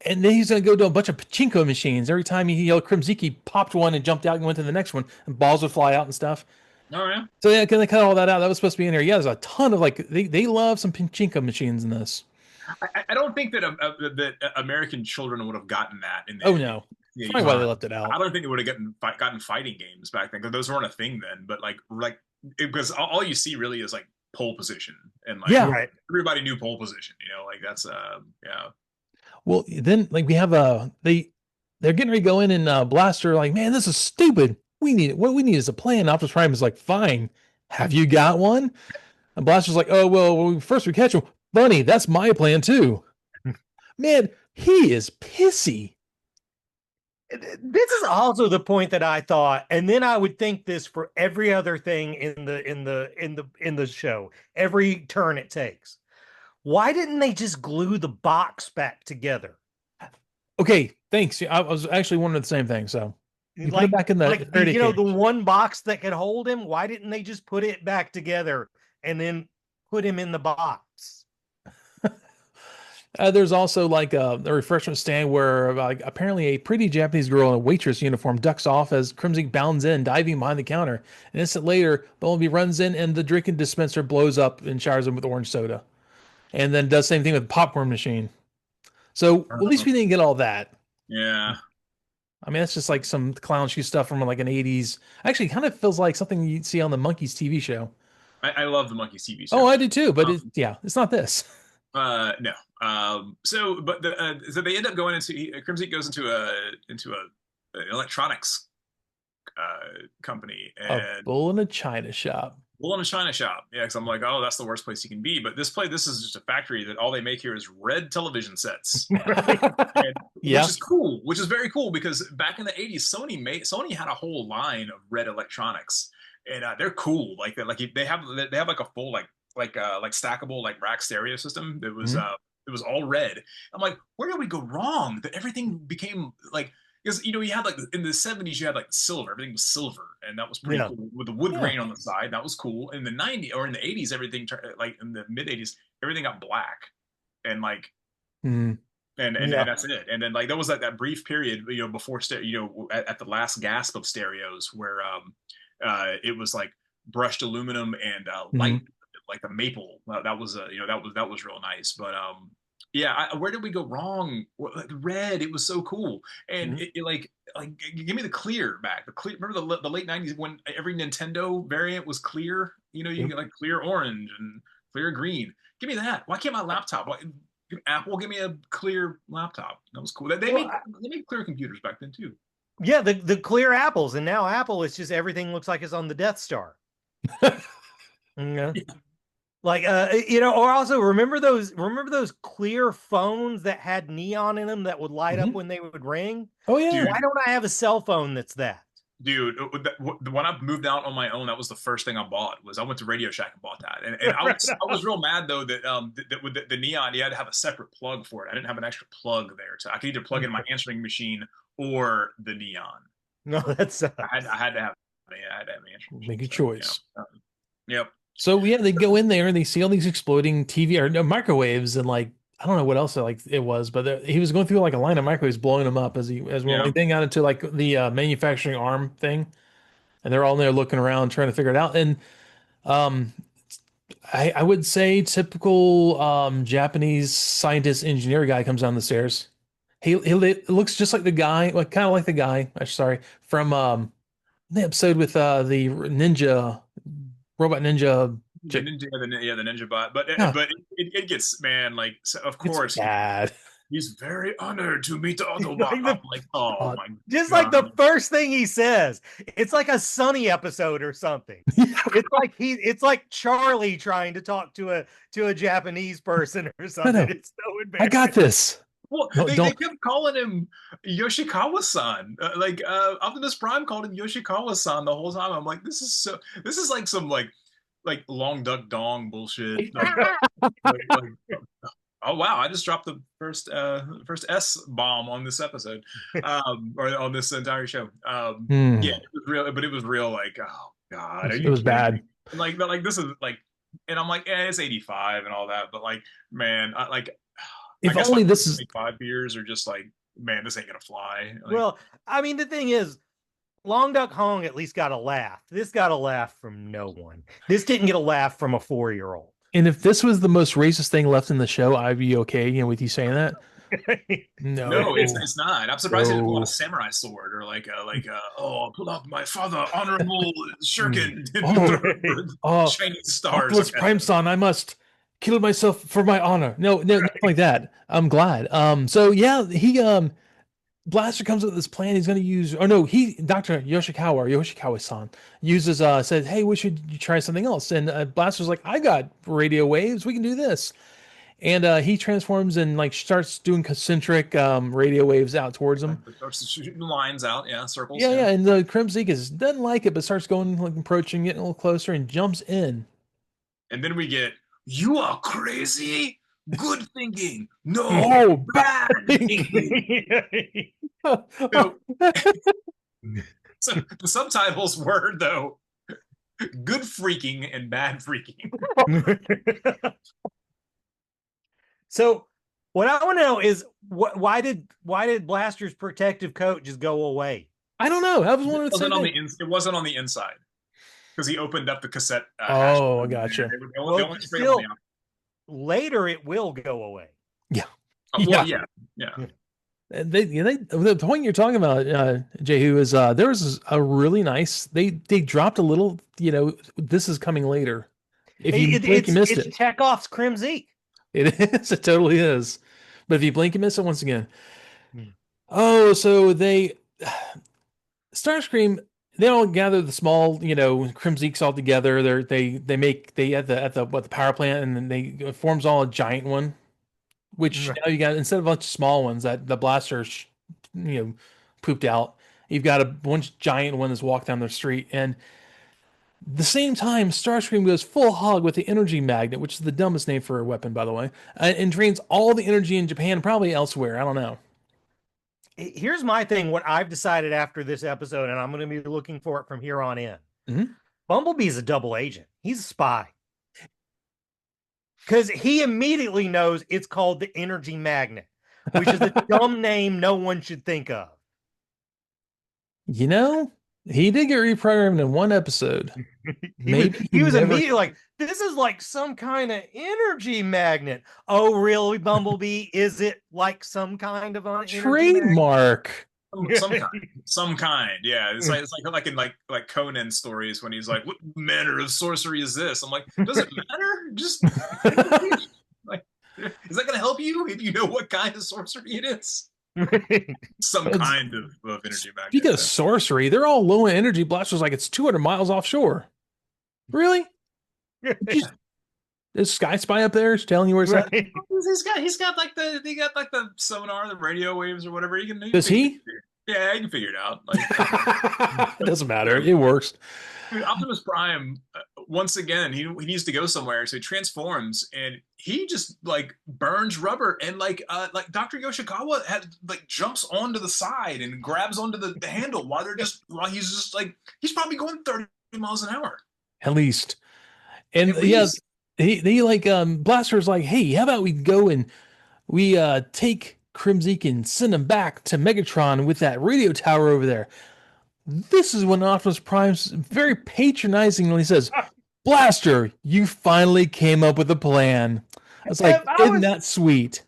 And then he's going to go to a bunch of pachinko machines. Every time he yelled Kremzeek, he popped one and jumped out and went to the next one, and balls would fly out and stuff. Oh yeah. So they cut all that out. That was supposed to be in there. Yeah, there's a ton of they love some pachinko machines in this. I don't think that that American children would have gotten that. No, that's probably why they left it out. I don't think they would have gotten fighting games back then, because those weren't a thing then. But because all you see really is like pole position, and everybody knew pole position. That's Well, then we have they're getting ready to go in and Blaster like, man, this is stupid. What we need is a plan. Optimus Prime is like, fine. Have you got one? And Blaster's like, oh, well, first we catch him. Bunny, that's my plan too. Man, he is pissy. This is also the point that I thought, and then I would think this for every other thing in the show, every turn it takes. Why didn't they just glue the box back together? Okay, thanks. I was actually wondering the same thing. So you put it Like, back in the like Faraday the cage. one box that could hold him. Why didn't they just put it back together and then put him in the box? There's also like a refreshment stand where like apparently a pretty Japanese girl in a waitress uniform ducks off as Kremzeek bounds in, diving behind the counter. An instant later, Bumblebee runs in and the drinking dispenser blows up and showers him with orange soda. And then does the same thing with the popcorn machine. So at least we didn't get all that. Yeah. I mean, that's just like some clown shoe stuff from like an 80s. Actually, it kind of feels like something you'd see on the Monkeys TV show. I love the Monkeys TV Oh, show. I do too, but Um, yeah, it's not this. no. So they end up going into Crimson goes into a an electronics company A and bull in a china shop. well in a china shop. Yeah, because I'm like, oh, that's the worst place you can be. But this is just a factory that all they make here is red television sets. And, Yeah. which is cool, which is very cool because back in the 80s, Sony had a whole line of red electronics, and they're cool. Like that, like they have like a full like stackable like rack stereo system that was Mhm. it was all red. I'm like, where did we go wrong? That everything became like because you had like in the 70s you had like silver, everything was silver, and that was pretty Yeah. cool with the wood Yeah. grain on the side. That was cool. In the 90s or in the 80s, everything like in the mid 80s, everything got black, and like Mhm. and that's it. And then like there was like that brief period, before at the last gasp of stereos where it was like brushed aluminum and light, Mhm. like the maple. That was that was real nice. But yeah, where did we go wrong? Red, it was so cool, and Mhm. like give me the clear back. The clear. Remember the late '90s when every Nintendo variant was clear. You know, you can Yep. get like clear orange and clear green. Give me that. Why can't my laptop? Apple, give me a clear laptop. That was cool. Well, They made clear computers back then too. yeah, the clear apples, and now Apple is just everything looks like it's on the Death Star. Yeah. Like or also remember those clear phones that had neon in them that would light up Mhm. when they would ring? Oh yeah. Dude, Why don't I have a cell phone that's that? dude, when I moved out on my own, that was the first thing I bought. Was I went to Radio Shack and bought that, and I was real mad though that with the neon, you had to have a separate plug for it. I didn't have an extra plug there, so I could either plug in my answering machine or the neon. No, that's I had to have I had to have an answering machine. Make a So, choice. yep. So yeah, they go in there and they see all these exploding TV or no, microwaves and like I don't know what else like it was, but he was going through like a line of microwaves blowing them up as well. Yeah. Like they got into like the manufacturing arm thing, and they're all in there looking around trying to figure it out. And um, I would say typical Japanese scientist engineer guy comes down the stairs. He looks just like the guy, like kind of like the guy. Sorry, from the episode with the ninja robot ninja. The ninja, the ninja bot, but Yeah, it gets man like so of it's course bad. he's very honored to meet the Autobot. like I'm the like, oh Uh, my just like the god, first thing he says. It's like a Sunny episode or something. It's like Charlie trying to talk to a Japanese person or something. no, It's so I got embarrassing. this. well, No, they don't. kept calling him Yoshikawa-san. Optimus Prime called him Yoshikawa-san the whole time. I'm like, this is like some like long duck dong bullshit. Like, oh wow, I just dropped the first S bomb on this episode, or on this entire show. Hmm. Yeah, it was real, but it was real. Like, oh god, are It you was kidding bad. me? And like this is like, and I'm like, it's 85 and all that, but like, man, I If guess my only this is 5 years are just like, man, this ain't gonna fly. Like, Well, I mean, the thing is, Long Duck Hong at least got a laugh. This got a laugh from no one. This didn't get a laugh from a 4-year-old. and if this was the most racist thing left in the show, I'd be okay, with you saying that. no, No. it's not. I'm surprised he didn't pull out a No. samurai sword or oh, I'll pull out my father honorable shuriken Oh. Oh, Chinese stars. Optimus Okay. Prime son, I must kill myself for my honor. No, no, nothing like that. I'm glad. So yeah, he Blaster comes up with this plan. He's going to use, or no, Dr. Yoshikawa or Yoshikawa-san uses, said, hey, we should try something else. And Blaster's like, I got radio waves. We can do this. And he transforms and like starts doing concentric radio waves out towards him. Starts shooting lines out, yeah, circles. Yeah, yeah. And the Kremzeek doesn't like it, but starts going, like approaching, getting a little closer and jumps in. And then we get, you are crazy. Good thinking, no Oh, bad thinking. So, so the subtitles were though good freaking and bad freaking. So what I want to know is why did Blaster's protective coat just go away? I don't know. I was It wondering the same wasn't on thing. it wasn't on the inside because he opened up the cassette hash. Oh, I gotcha. They Well, only sprayed on still the outside. later it will go away. Yeah. Well, Yeah. yeah. And the point you're talking about, Jehu, is there was a really nice. They dropped a little. This is coming later. If you blink, you missed it's it. Chekhov's Kremzeek. It is. It totally is. But if you blink, you miss it once again. Hmm. Oh, so Starscream. They all gather the small, Kremzeeks all together. They at the power plant, and then it forms all a giant one. Which Right. now you got, instead of a bunch of small ones that the blaster, pooped out, you've got a bunch giant one that's walked down the street. And the same time, Starscream goes full hog with the energy magnet, which is the dumbest name for a weapon, by the way, and drains all the energy in Japan, probably elsewhere. I don't know. Here's my thing. What I've decided after this episode, and I'm going to be looking for it from here on in. Mhm. Bumblebee's a double agent. He's a spy. Because he immediately knows it's called the energy magnet, which is a dumb name no one should think of. He did get reprogrammed in one episode. Maybe he was never... immediately like, this is like some kind of energy magnet. Oh, really, Bumblebee? Is it like some kind of an trademark? Some kind, yeah. It's like in like Conan stories when he's like, "What manner of sorcery is this?" I'm like, "Does it matter? Just like, is that going to help you if you know what kind of sorcery it is?" Some kind of energy magnet. Speaking of sorcery, they're all low in energy blasters, like it's 200 miles offshore. Really? Is Sky Spy up there telling you where it's at? He's got like the sonar, the radio waves or whatever. Does he? Yeah, you can figure it out. Like, it doesn't matter. It works. Dude, Optimus Prime, once again, he needs to go somewhere, so he transforms and he just like burns rubber, and like Dr. Yoshikawa jumps onto the side and grabs onto the handle while he's just like, he's probably going 30 miles an hour. At least. And yes, he like Blaster's like, hey, how about we go and we take Kremzeek and send him back to Megatron with that radio tower over there. This is when Optimus Prime's very patronizingly says, Blaster, you finally came up with a plan. It's like, isn't that sweet?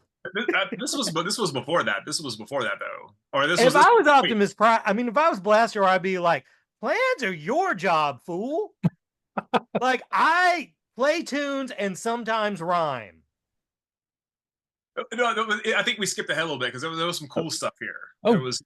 This was before that. This was before that though. Or if I was Optimus Prime, I mean, if I was Blaster, I'd be like, plans are your job, fool. Like, I play tunes and sometimes rhyme. No, I think we skipped ahead a little bit because there was some cool stuff here. Oh. There was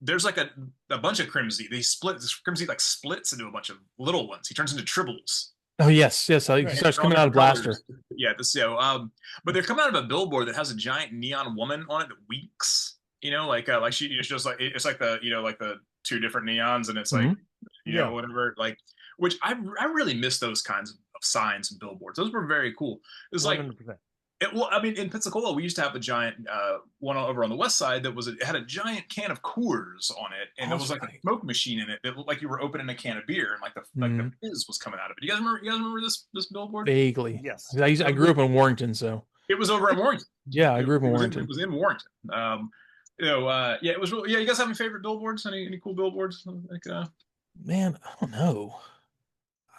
there's like a bunch of Kremzeek. Kremzeek like splits into a bunch of little ones. He turns into tribbles. Oh yes. He starts coming out of Blaster. Yeah, but they're coming out of a billboard that has a giant neon woman on it that winks. Like she's just like, it's like the like the two different neons, and it's like whatever, like, which I really miss those kinds of signs and billboards. Those were very cool. It was 100%. In Pensacola, we used to have a giant one over on the west side that it had a giant can of Coors on it, and there was like a smoke machine in it that looked like you were opening a can of beer, and like the fizz was coming out of it. You guys remember this billboard? Vaguely. Yes. I grew up in Warrington, so it was over in Warrington. Yeah, I grew up in Warrington. It was in Warrington. It was really. Yeah, you guys have any favorite billboards? Any cool billboards? Man, I don't know.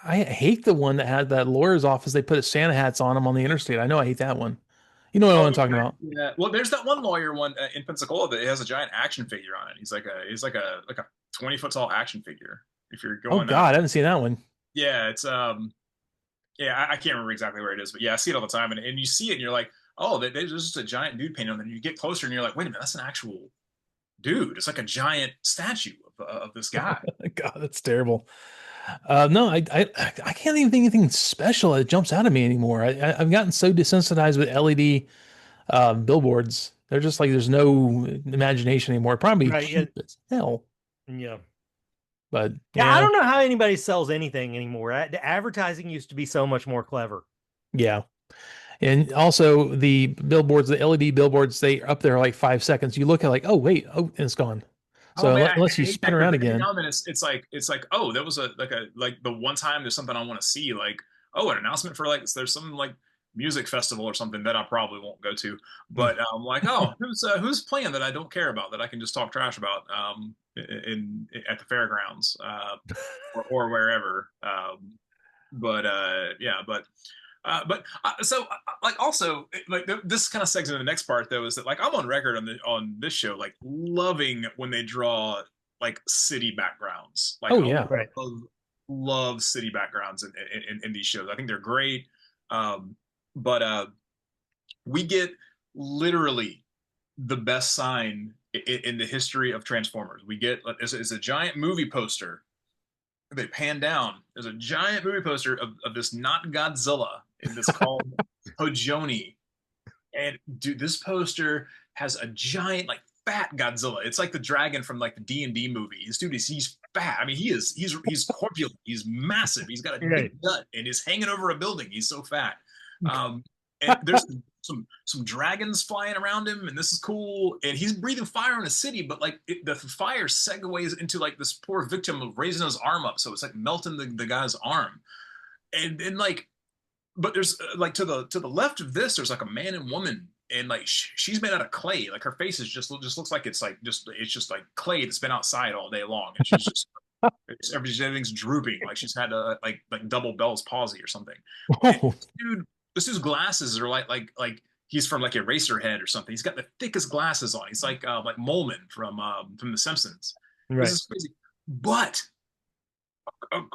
I hate the one that had that lawyer's office. They put Santa hats on them on the interstate. I know I hate that one. You know what I'm talking about? Yeah. Well, there's that one lawyer one in Pensacola that has a giant action figure on it. He's like a 20-foot tall action figure. If you're going. Oh God, I haven't seen that one. Yeah, it's I can't remember exactly where it is, but yeah, I see it all the time, and you see it, and you're like, oh, there's just a giant dude painted on there. And you get closer, and you're like, wait a minute, that's an actual dude. It's like a giant statue of this guy. God, that's terrible. No, I can't even think anything special that jumps out at me anymore. I've gotten so desensitized with LED billboards. They're just like, there's no imagination anymore. Probably cheap as hell. Yeah. But I don't know how anybody sells anything anymore. The advertising used to be so much more clever. Yeah. And also the billboards, the LED billboards, they up there like 5 seconds. You look at like, oh wait, oh, and it's gone. Oh So man, I unless you hate spin that because around every again, now and then it's like oh there was like the one time there's something I want to see like oh an announcement for like there's some like music festival or something that I probably won't go to but like oh who's playing that I don't care about that I can just talk trash about in at the fairgrounds or wherever but yeah like also like this kind of segues into the next part though is that like I'm on record on this show like loving when they draw like city backgrounds like oh I yeah, Right. love city backgrounds in these shows I think they're great um but we get literally the best sign in the history of Transformers we get is a giant movie poster they pan down. There's a giant movie poster of this not Godzilla, and it's called Hojoni. And dude, this poster has a giant, like fat Godzilla. It's like the dragon from like the D&D movie. This dude is he's fat. I mean, he's corpulent. He's massive. He's got a Right. big gut and is hanging over a building. He's so fat. And there's some dragons flying around him, and this is cool. And he's breathing fire in a city, but like the fire segues into like this poor victim of raising his arm up, so it's like melting the guy's arm. And like, but there's like to the left of this, there's like a man and woman, and like she's made out of clay. Like her face is just looks like it's just like clay that's been outside all day long, and she's just everything's drooping, like she's had a like double Bell's palsy or something. And oh, dude, this dude's glasses are like he's from like Eraserhead or something. He's got the thickest glasses on. He's like Molman from The Simpsons. This Right. is crazy. But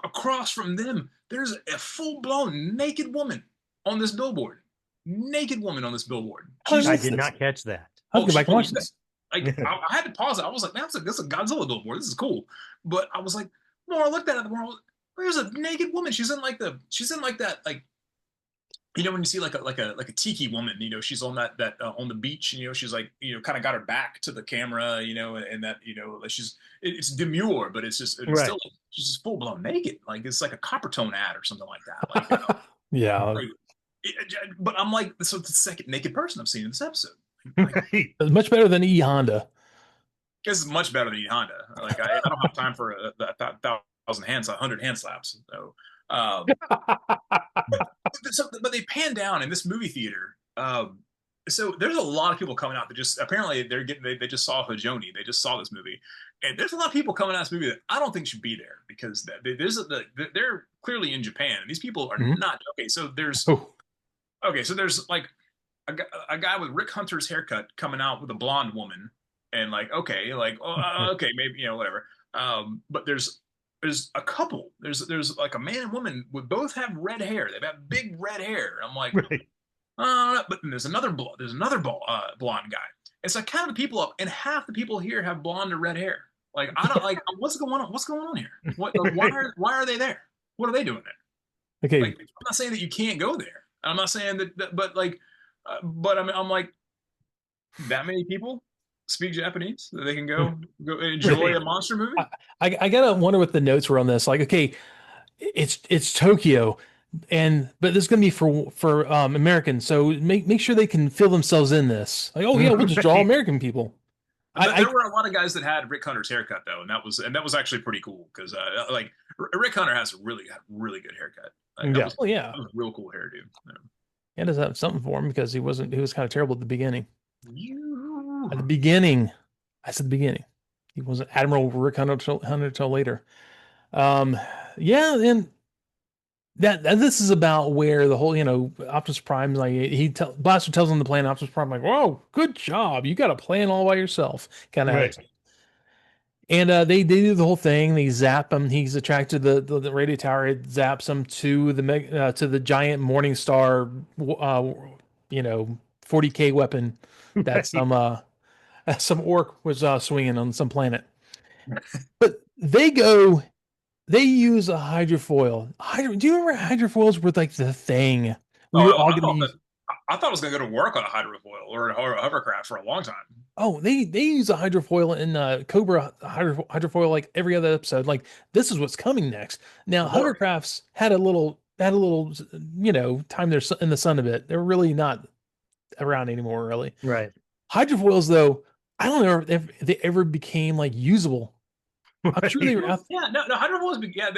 across from them, there's a full blown naked woman on this billboard. Naked woman on this billboard. How I is did this? not catch that. I'll go back and watch this. Like I had to pause it. I was like, man, that's a Godzilla billboard. This is cool. But I was like, the more I looked at it, the more I was, there's a naked woman. She's in like that like you know when you see like a tiki woman, you know, she's on that on the beach, you know, she's like, you know, kind of got her back to the camera, you know, and that, you know, like it's demure, but it's Right. still she's just full blown naked, like it's like a copper tone ad or something like that, like Yeah, like, but I'm like, so it's the second naked person I've seen in this episode. Like, Right. it's much better than E Honda. this is much better than Honda. Like I don't have time for a 100 hand slaps. So, but they pan down in this movie theater. So there's a lot of people coming out that just apparently they just saw Hojoni. They just saw this movie, and there's a lot of people coming out of this movie that I don't think should be there because they're clearly in Japan, and these people are not okay. So there's Oh, okay. So there's like a guy with Rick Hunter's haircut coming out with a blonde woman, and like okay, like okay, maybe you know whatever. But there's a couple. There's like a man and woman would both have red hair. They've got big red hair. I'm like, Right. but then there's another blonde guy. It's like kind of the people up, and half the people here have blonde or red hair. Like I don't like what's going on. What's going on here? What? Why are they there? What are they doing there? okay. Like I'm not saying that you can't go there. I'm not saying that but like, but I'm like that many people speak Japanese that they can go enjoy a monster movie. I gotta wonder what the notes were on this. Like, okay, it's Tokyo, but this is gonna be for Americans, so make sure they can feel themselves in this. Like, oh yeah, we'll just draw Right. American people. There were a lot of guys that had Rick Hunter's haircut though, and that was actually pretty cool because like Rick Hunter has a really good haircut. Like, Yeah. Oh yeah, that was a real cool hairdo. it does have something for him because he was kind of terrible at the beginning. You At the beginning, I said the beginning. He wasn't Admiral Rick Hunter until later. Yeah, and this is about where the whole, you know, Optimus Prime, like Blaster tells him to plan. Optimus Prime, like, whoa, good job, you got a plan all by yourself, kind of Right. attitude. And they do the whole thing. They zap him. He's attracted to the radio tower. It zaps him to the giant Morning Star, you know, 40K weapon that Right. some orc was swinging on some planet. But they use a hydrofoil. Do you remember hydrofoils were like the thing? We were all going to use. I thought I was going to go to work on a hydrofoil or a hovercraft for a long time. Oh, they use a hydrofoil in Cobra hydrofoil like every other episode. Like this is what's coming next. Now, Lord. hovercrafts had a little had a little, time there in the sun a bit. They're really not around anymore, really. Right. Hydrofoils, though, I don't know if they ever became like usable. I'm sure they were out. Yeah, no, hydrofoils. Yeah,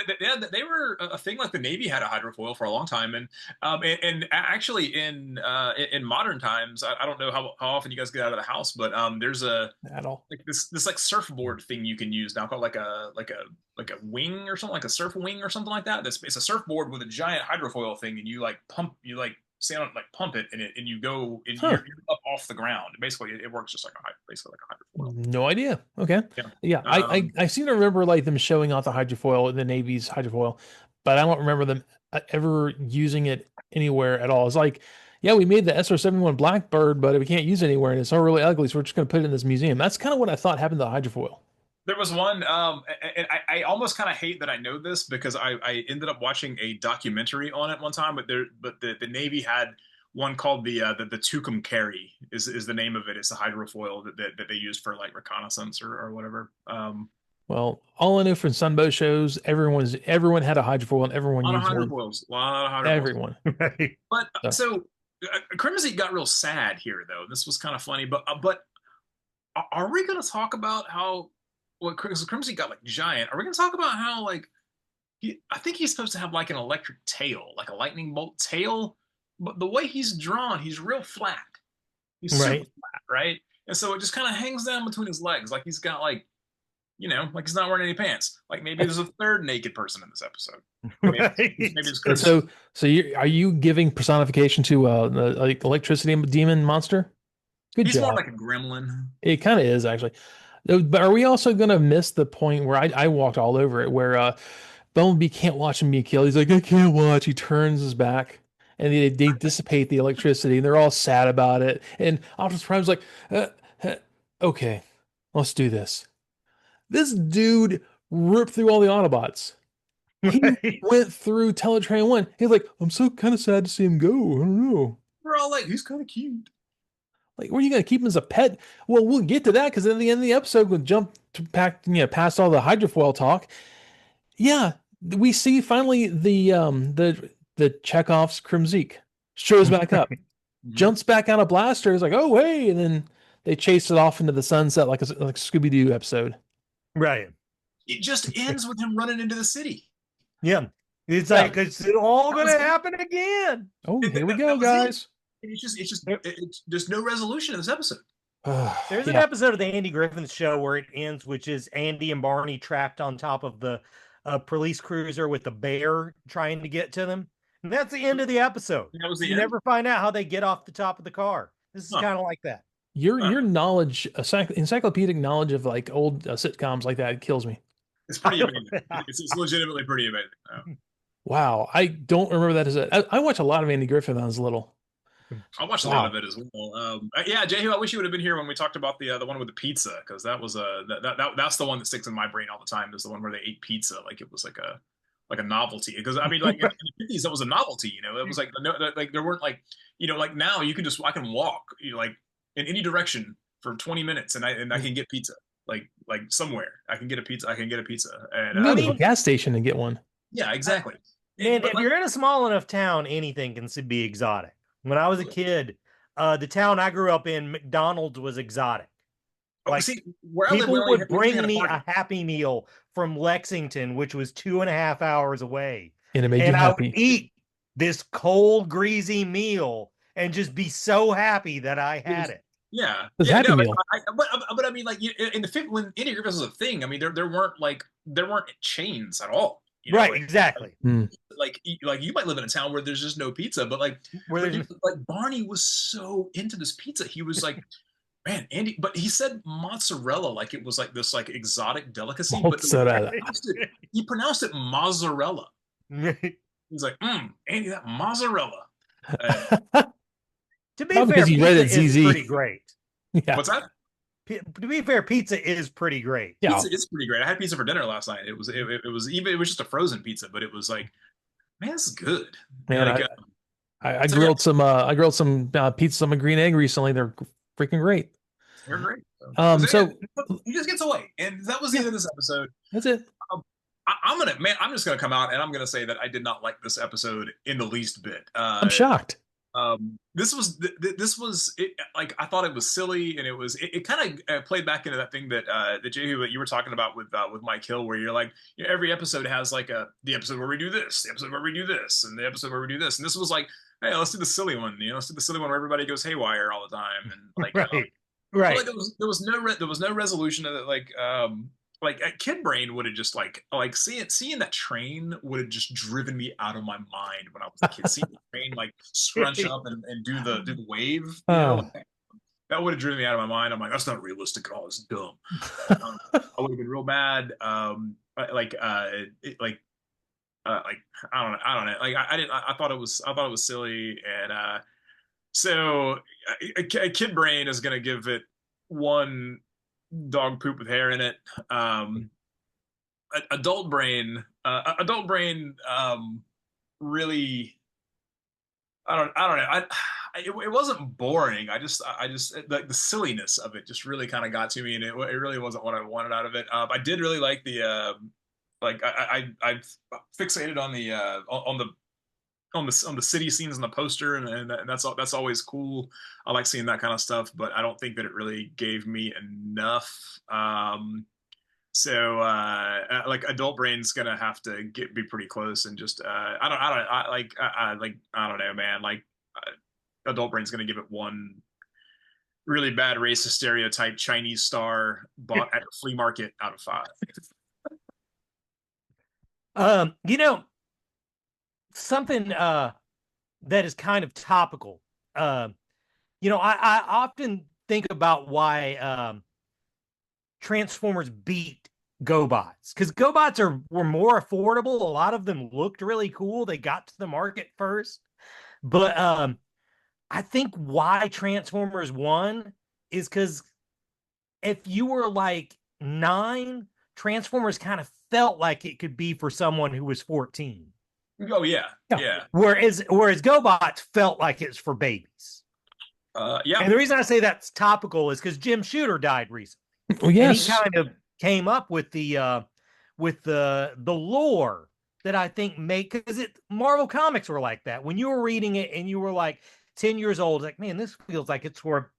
they were a thing. Like the Navy had a hydrofoil for a long time, and actually in modern times, I don't know how often you guys get out of the house, but there's a At all. like this like surfboard thing you can use now called like a wing or something, like a surf wing or something like that. It's a surfboard with a giant hydrofoil thing, and you like stand on it, like pump it, and you go and you're up off the ground. Basically, it works just like basically like a hydrofoil. No idea. Okay. Yeah. Yeah. I seem to remember like them showing off the hydrofoil, the Navy's hydrofoil, but I don't remember them ever using it anywhere at all. It's like, yeah, we made the SR-71 Blackbird, but we can't use it anywhere, and it's all really ugly, so we're just going to put it in this museum. That's kind of what I thought happened to the hydrofoil. There was one, and I almost kind of hate that I know this because I ended up watching a documentary on it one time, but the Navy had one called the Tucum Carry is the name of it. It's a hydrofoil that they used for like reconnaissance or whatever. Well, all I know from sunboat shows, everyone had a hydrofoil and everyone A lot of used one. hydrofoils, a lot of hydrofoils. Everyone. Right. But So, so Kremzeek got real sad here, though. This was kind of funny, but are we going to talk about how well Kremzeek got like giant? Are we going to talk about how like I think he's supposed to have like an electric tail, like a lightning bolt tail, but the way he's drawn, he's real flat. He's super right. flat, right? And so it just kind of hangs down between his legs, like he's got like like he's not wearing any pants. Like maybe there's a third naked person in this episode. Right. Maybe it's And Chris. so are you giving personification to the like electricity demon monster? Good He's job. more like a gremlin. It kind of is actually. But are we also going to miss the point where I walked all over it, where Bumblebee can't watch him be killed? He's like, I can't watch. He turns his back, and they dissipate the electricity, and they're all sad about it. And Optimus Prime's like, okay, let's do this. This dude ripped through all the Autobots. He Right. went through Teletrain 1. He's like, I'm so kind of sad to see him go. I don't know. We're all like, he's kind of cute. Like, were you going to keep him as a pet? Well, we'll get to that because at the end of the episode, we'll jump to past all the hydrofoil talk. Yeah, we see finally the Chekhov's Kremzeek shows back up, jumps back on a blaster. Is like, oh hey, and then they chase it off into the sunset like a Scooby Doo episode. Right. It just ends with him running into the city. Yeah. It's Yeah. like it's all going to happen again. Oh, That- here we that go, was it. guys. And there's no resolution in this episode. There's an episode of the Andy Griffith Show where it ends, which is Andy and Barney trapped on top of the police cruiser with the bear trying to get to them. And that's the end of the episode. That was the You end? never find out how they get off the top of the car. This is Huh. kind of like that. Your knowledge, encyclopedic knowledge of like old sitcoms like that kills me. It's pretty amazing. It's legitimately pretty amazing. Oh. Wow, I don't remember that as I watch a lot of Andy Griffith when I was little. I watched a lot of it as well. Yeah, Jehu, I wish you would have been here when we talked about the one with the pizza, because that was that's the one that sticks in my brain all the time. Is the one where they ate pizza like it was like a novelty. Because I mean, like in the 50s, that was a novelty. It was like like there weren't like like now you can I can walk like in any direction for 20 minutes and I can get pizza like somewhere I can get a pizza. And You go to a gas station and get one. yeah, exactly. And But if you're in a small enough town, anything can be exotic. When I was a kid, the town I grew up in, McDonald's was exotic. Like see, where I live, people we only would had- we only bring had me park. a Happy Meal from Lexington, which was 2.5 hours away. And it made you And I would happy. eat this cold, greasy meal and just be so happy that I had it. Yeah, It's yeah, Happy no, Meal. but I mean, like in the when Andy Griffith was a thing, I mean, there weren't chains at all. Right, like, exactly. Like you might live in a town where there's just no pizza, but like Where there's like Barney was so into this pizza, he was like, man, Andy, but he said mozzarella like it was like this like exotic delicacy, Mozzarella. but he pronounced it mozzarella. He's like, Andy, that mozzarella. To be Probably fair, because he read pizza it is ZZ. pretty great. Yeah. What's that? To be fair, pizza is pretty great. Yeah. Pizza is pretty great. I had pizza for dinner last night. It was just a frozen pizza, but it was like, man, this is good. Man, Like, I so, grilled some pizza on a green egg recently. They're freaking great. they're great. So He just gets away, and that was the end of this episode. that's it. I'm I'm just gonna come out and I'm gonna say that I did not like this episode in the least bit. I'm shocked. This was it, like I thought it was silly, and it kind of played back into that thing that Jehu, that you were talking about with Mike Hill, where you're like, you know, every episode has like the episode where we do this, the episode where we do this, and the episode where we do this, and this was like, hey, let's do the silly one, you know, let's do the silly one where everybody goes haywire all the time, and like Right. but, Right. like there was no resolution of it. Like Kid Brain would have just like seeing that train would have just driven me out of my mind when I was a kid. Seeing the train like scrunch up and do the wave, you know, like, that would have driven me out of my mind. I'm like, that's not realistic at all. It's dumb. I would have been real mad. Like I don't know. Like I didn't. I thought it was silly, and so Kid Brain is gonna give it one dog poop with hair in it. Adult Brain, really. I don't know. It wasn't boring. I just like the silliness of it just really kind of got to me, and it really wasn't what I wanted out of it. I did really like the like I fixated on the city scenes in the poster, and that's always cool. I like seeing that kind of stuff, but I don't think that it really gave me enough. So like Adult Brain's gonna have to be pretty close, and just I don't know, man. Like Adult Brain's gonna give it one really bad racist stereotype Chinese star bought at a flea market out of 5. You know, something that is kind of topical. You know, I often think about why Transformers beat GoBots, because GoBots were more affordable. A lot of them looked really cool. They got to the market first. But I think why Transformers won is because if you were like 9, Transformers kind of felt like it could be for someone who was 14. Oh yeah, yeah. Whereas GoBots felt like it's for babies. Yeah. And the reason I say that's topical is because Jim Shooter died recently. Well, yes. And he kind of came up with the lore that I think because Marvel Comics were like that. When you were reading it and you were like 10 years old, like, man, this feels like it's for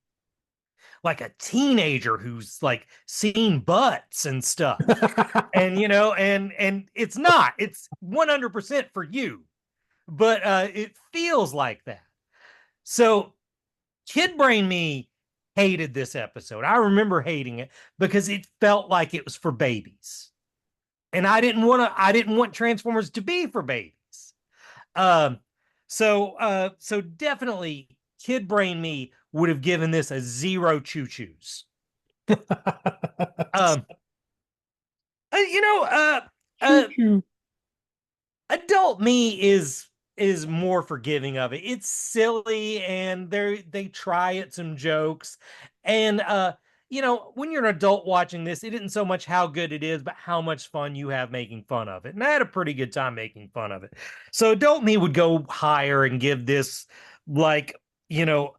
like a teenager who's like seen butts and stuff. And you know, and it's not. It's 100% for you. But it feels like that. So Kid Brain me hated this episode. I remember hating it because it felt like it was for babies. And I didn't want Transformers to be for babies. So definitely Kid Brain me would have given this a 0 choo-choos. You know, adult me is more forgiving of it. It's silly, and they try at some jokes, and you know, when you're an adult watching this, it isn't so much how good it is, but how much fun you have making fun of it. And I had a pretty good time making fun of it. So adult me would go higher and give this, like, you know,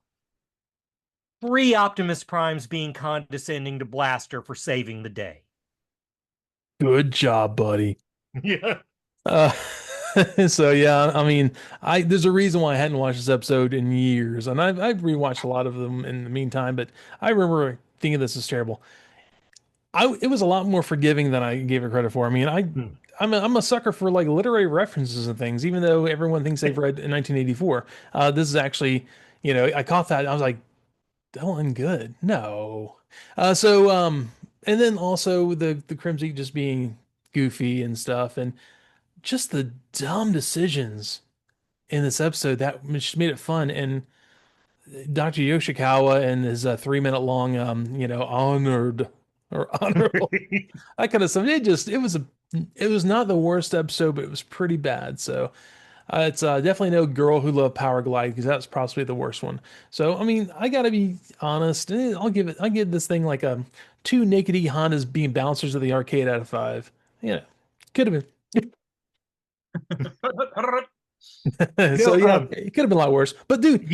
3 Optimus Primes being condescending to Blaster for saving the day. Good job, buddy. Yeah. So yeah, I mean, there's a reason why I hadn't watched this episode in years, and I've rewatched a lot of them in the meantime, but I remember thinking this is terrible. It was a lot more forgiving than I gave it credit for. I mean, I'm a sucker for like literary references and things, even though everyone thinks they've read in 1984. This is actually, you know, I caught that. I was like, Dylan Good, no. And then also the Kremzeek just being goofy and stuff, and just the dumb decisions in this episode that just made it fun. And Dr. Yoshikawa and his 3 minute long, you know, honored or honorable, that kind of stuff. It was not the worst episode, but it was pretty bad. So it's definitely no Girl Who Loved Power Glide, because that's possibly the worst one. So I mean, I gotta be honest. I'll give this thing like a 2 nakedy Hondas being bouncers at the arcade out of 5. You know, could have been. So yeah, it could have been a lot worse. But dude,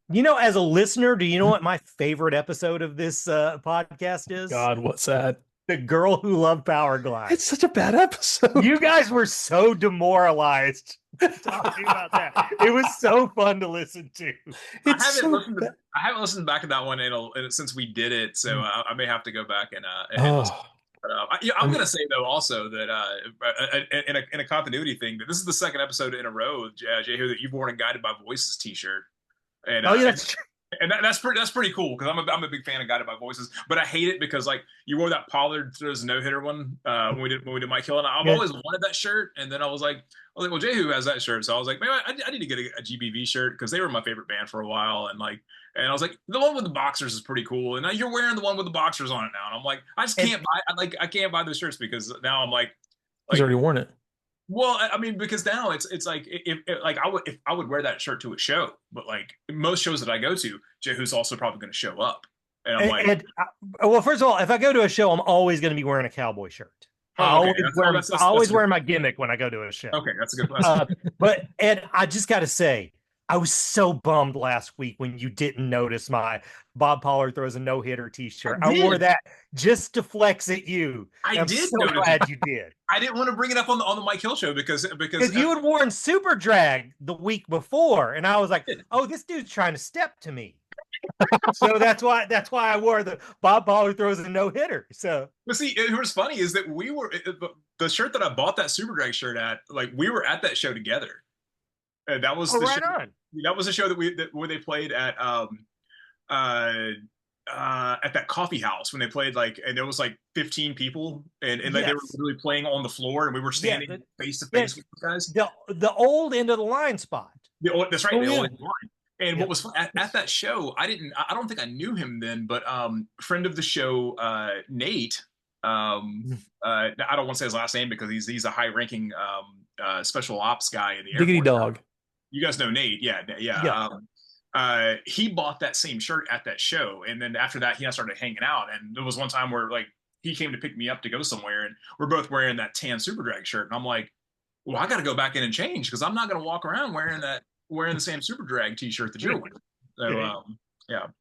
you know, as a listener, do you know what my favorite episode of this podcast is? God, what's that? The Girl Who Loved Power Glide. It's such a bad episode. You guys were so demoralized talking about that. It was so fun to listen to. I haven't listened back to that one since we did it, so I may have to go back and listen. I'm going to say though also that in a continuity thing, that this is the second episode in a row, Jehu, that you've worn a Guided by Voices T-shirt. And, yeah, that's true. And that's pretty cool because I'm a big fan of Guided by Voices, but I hate it because like you wore that Pollard throws a no-hitter one when we did Mike Hill, and I've always wanted that shirt, and then I was like, well, Jehu has that shirt, so I was like, maybe I need to get a GBV shirt because they were my favorite band for a while, and I was like, the one with the boxers is pretty cool, and now you're wearing the one with the boxers on it now, and I'm like, I just can't buy I can't buy those shirts because now I'm like he's already worn it. Well, I mean, because now it's like if I would wear that shirt to a show, but like most shows that I go to, Jehu's also probably going to show up, and I'm like, well, first of all, if I go to a show, I'm always going to be wearing a cowboy shirt. I always wear my gimmick when I go to a show. Okay, that's a good question. But Ed, I just got to say, I was so bummed last week when you didn't notice my Bob Pollard Throws a No-Hitter T-shirt. I wore that just to flex at you. I'm so glad you did. I didn't want to bring it up on the Mike Hill show because you had worn Super Drag the week before, and I was like, oh, this dude's trying to step to me. So that's why I wore the Bob Pollard Throws a No-Hitter. So, but see, what's funny is that we were the shirt that I bought that Super Drag shirt at. Like we were at that show together. And that was the show. That was a show where they played at that coffee house when they played and there was 15 people and they were literally playing on the floor and we were standing face to face with the guys. The old end of the line spot. That's right. The old end of the line. And what was fun, at that show, I don't think I knew him then, but friend of the show, Nate. I don't want to say his last name because he's a high ranking special ops guy in the airport. Diggity Dog. You guys know Nate, yeah. He bought that same shirt at that show, and then after that, he and I started hanging out. And there was one time where he came to pick me up to go somewhere, and we're both wearing that tan Super Drag shirt, and I'm like, well, I got to go back in and change because I'm not going to walk around wearing the same Super Drag T-shirt that you're wearing.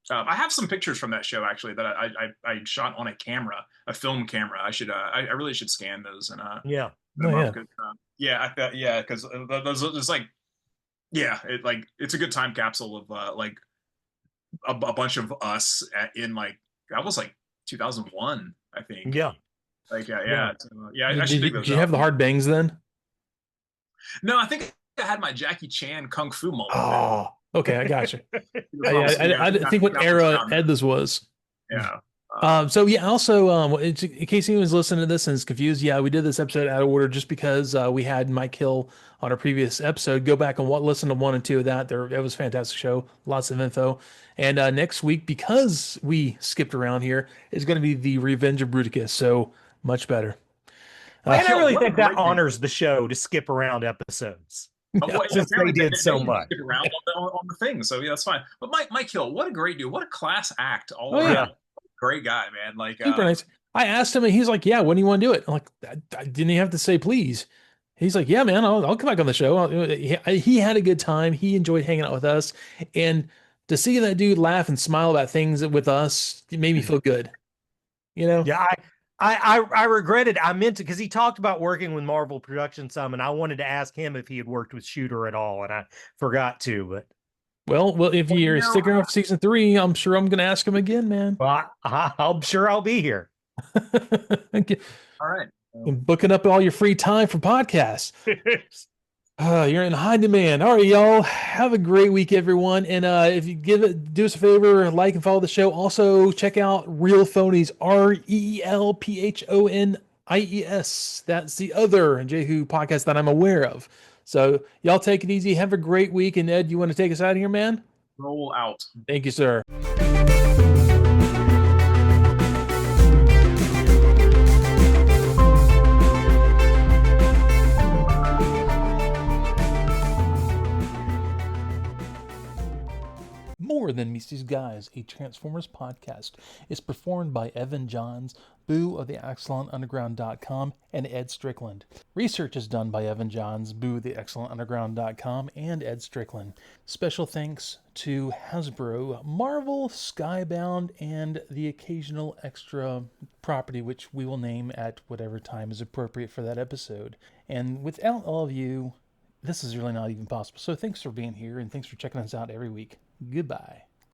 So I have some pictures from that show actually that I shot on a film camera. I really should scan those and because those it's a good time capsule of a bunch of us that was 2001, I think. Yeah. I should dig those Did you have the hard bangs then? No, I think I had my Jackie Chan Kung Fu mullet. Oh, okay, I got you. I didn't think what era Ed this was. Yeah. Also, in case anyone's listening to this and is confused, we did this episode out of order just because we had Mike Hill on our previous episode. Go back and listen to 1 and 2 of that. It was a fantastic show, lots of info. And next week, because we skipped around here, is going to be the Revenge of Bruticus. So much better. And I really think that honors the show to skip around episodes. Since they did so much. Skip around on the thing, so that's fine. But Mike Hill, what a great dude! What a class act all around. Yeah. Great guy, man. Super nice. I asked him, and he's like, "Yeah, when do you want to do it?" I'm like, "I didn't even have to say please." He's like, "Yeah, man, I'll come back on the show." He had a good time. He enjoyed hanging out with us, and to see that dude laugh and smile about things with us, it made me feel good. Yeah, I regretted. I meant to because he talked about working with Marvel Production some, and I wanted to ask him if he had worked with Shooter at all, and I forgot to. But well, if you're sticking around for season 3, I'm sure I'm going to ask him again, man. Well, I'm sure I'll be here. Okay. All right. Booking up all your free time for podcasts. You're in high demand. All right, y'all. Have a great week, everyone. And if you do us a favor, like and follow the show. Also, check out Real Phonies, REELPHONIES. That's the other Jehu podcast that I'm aware of. So y'all take it easy. Have a great week. And Ed, you want to take us out of here, man? Roll out. Thank you, sir. More Than Meets These Guys, a Transformers podcast, is performed by Evan Johns, Boo of the ExcellentUnderground.com, and Ed Strickland. Research is done by Evan Johns, Boo of the ExcellentUnderground.com, and Ed Strickland. Special thanks to Hasbro, Marvel, Skybound, and the occasional extra property which we will name at whatever time is appropriate for that episode. And without all of you, this is really not even possible. So thanks for being here, and thanks for checking us out every week. Goodbye.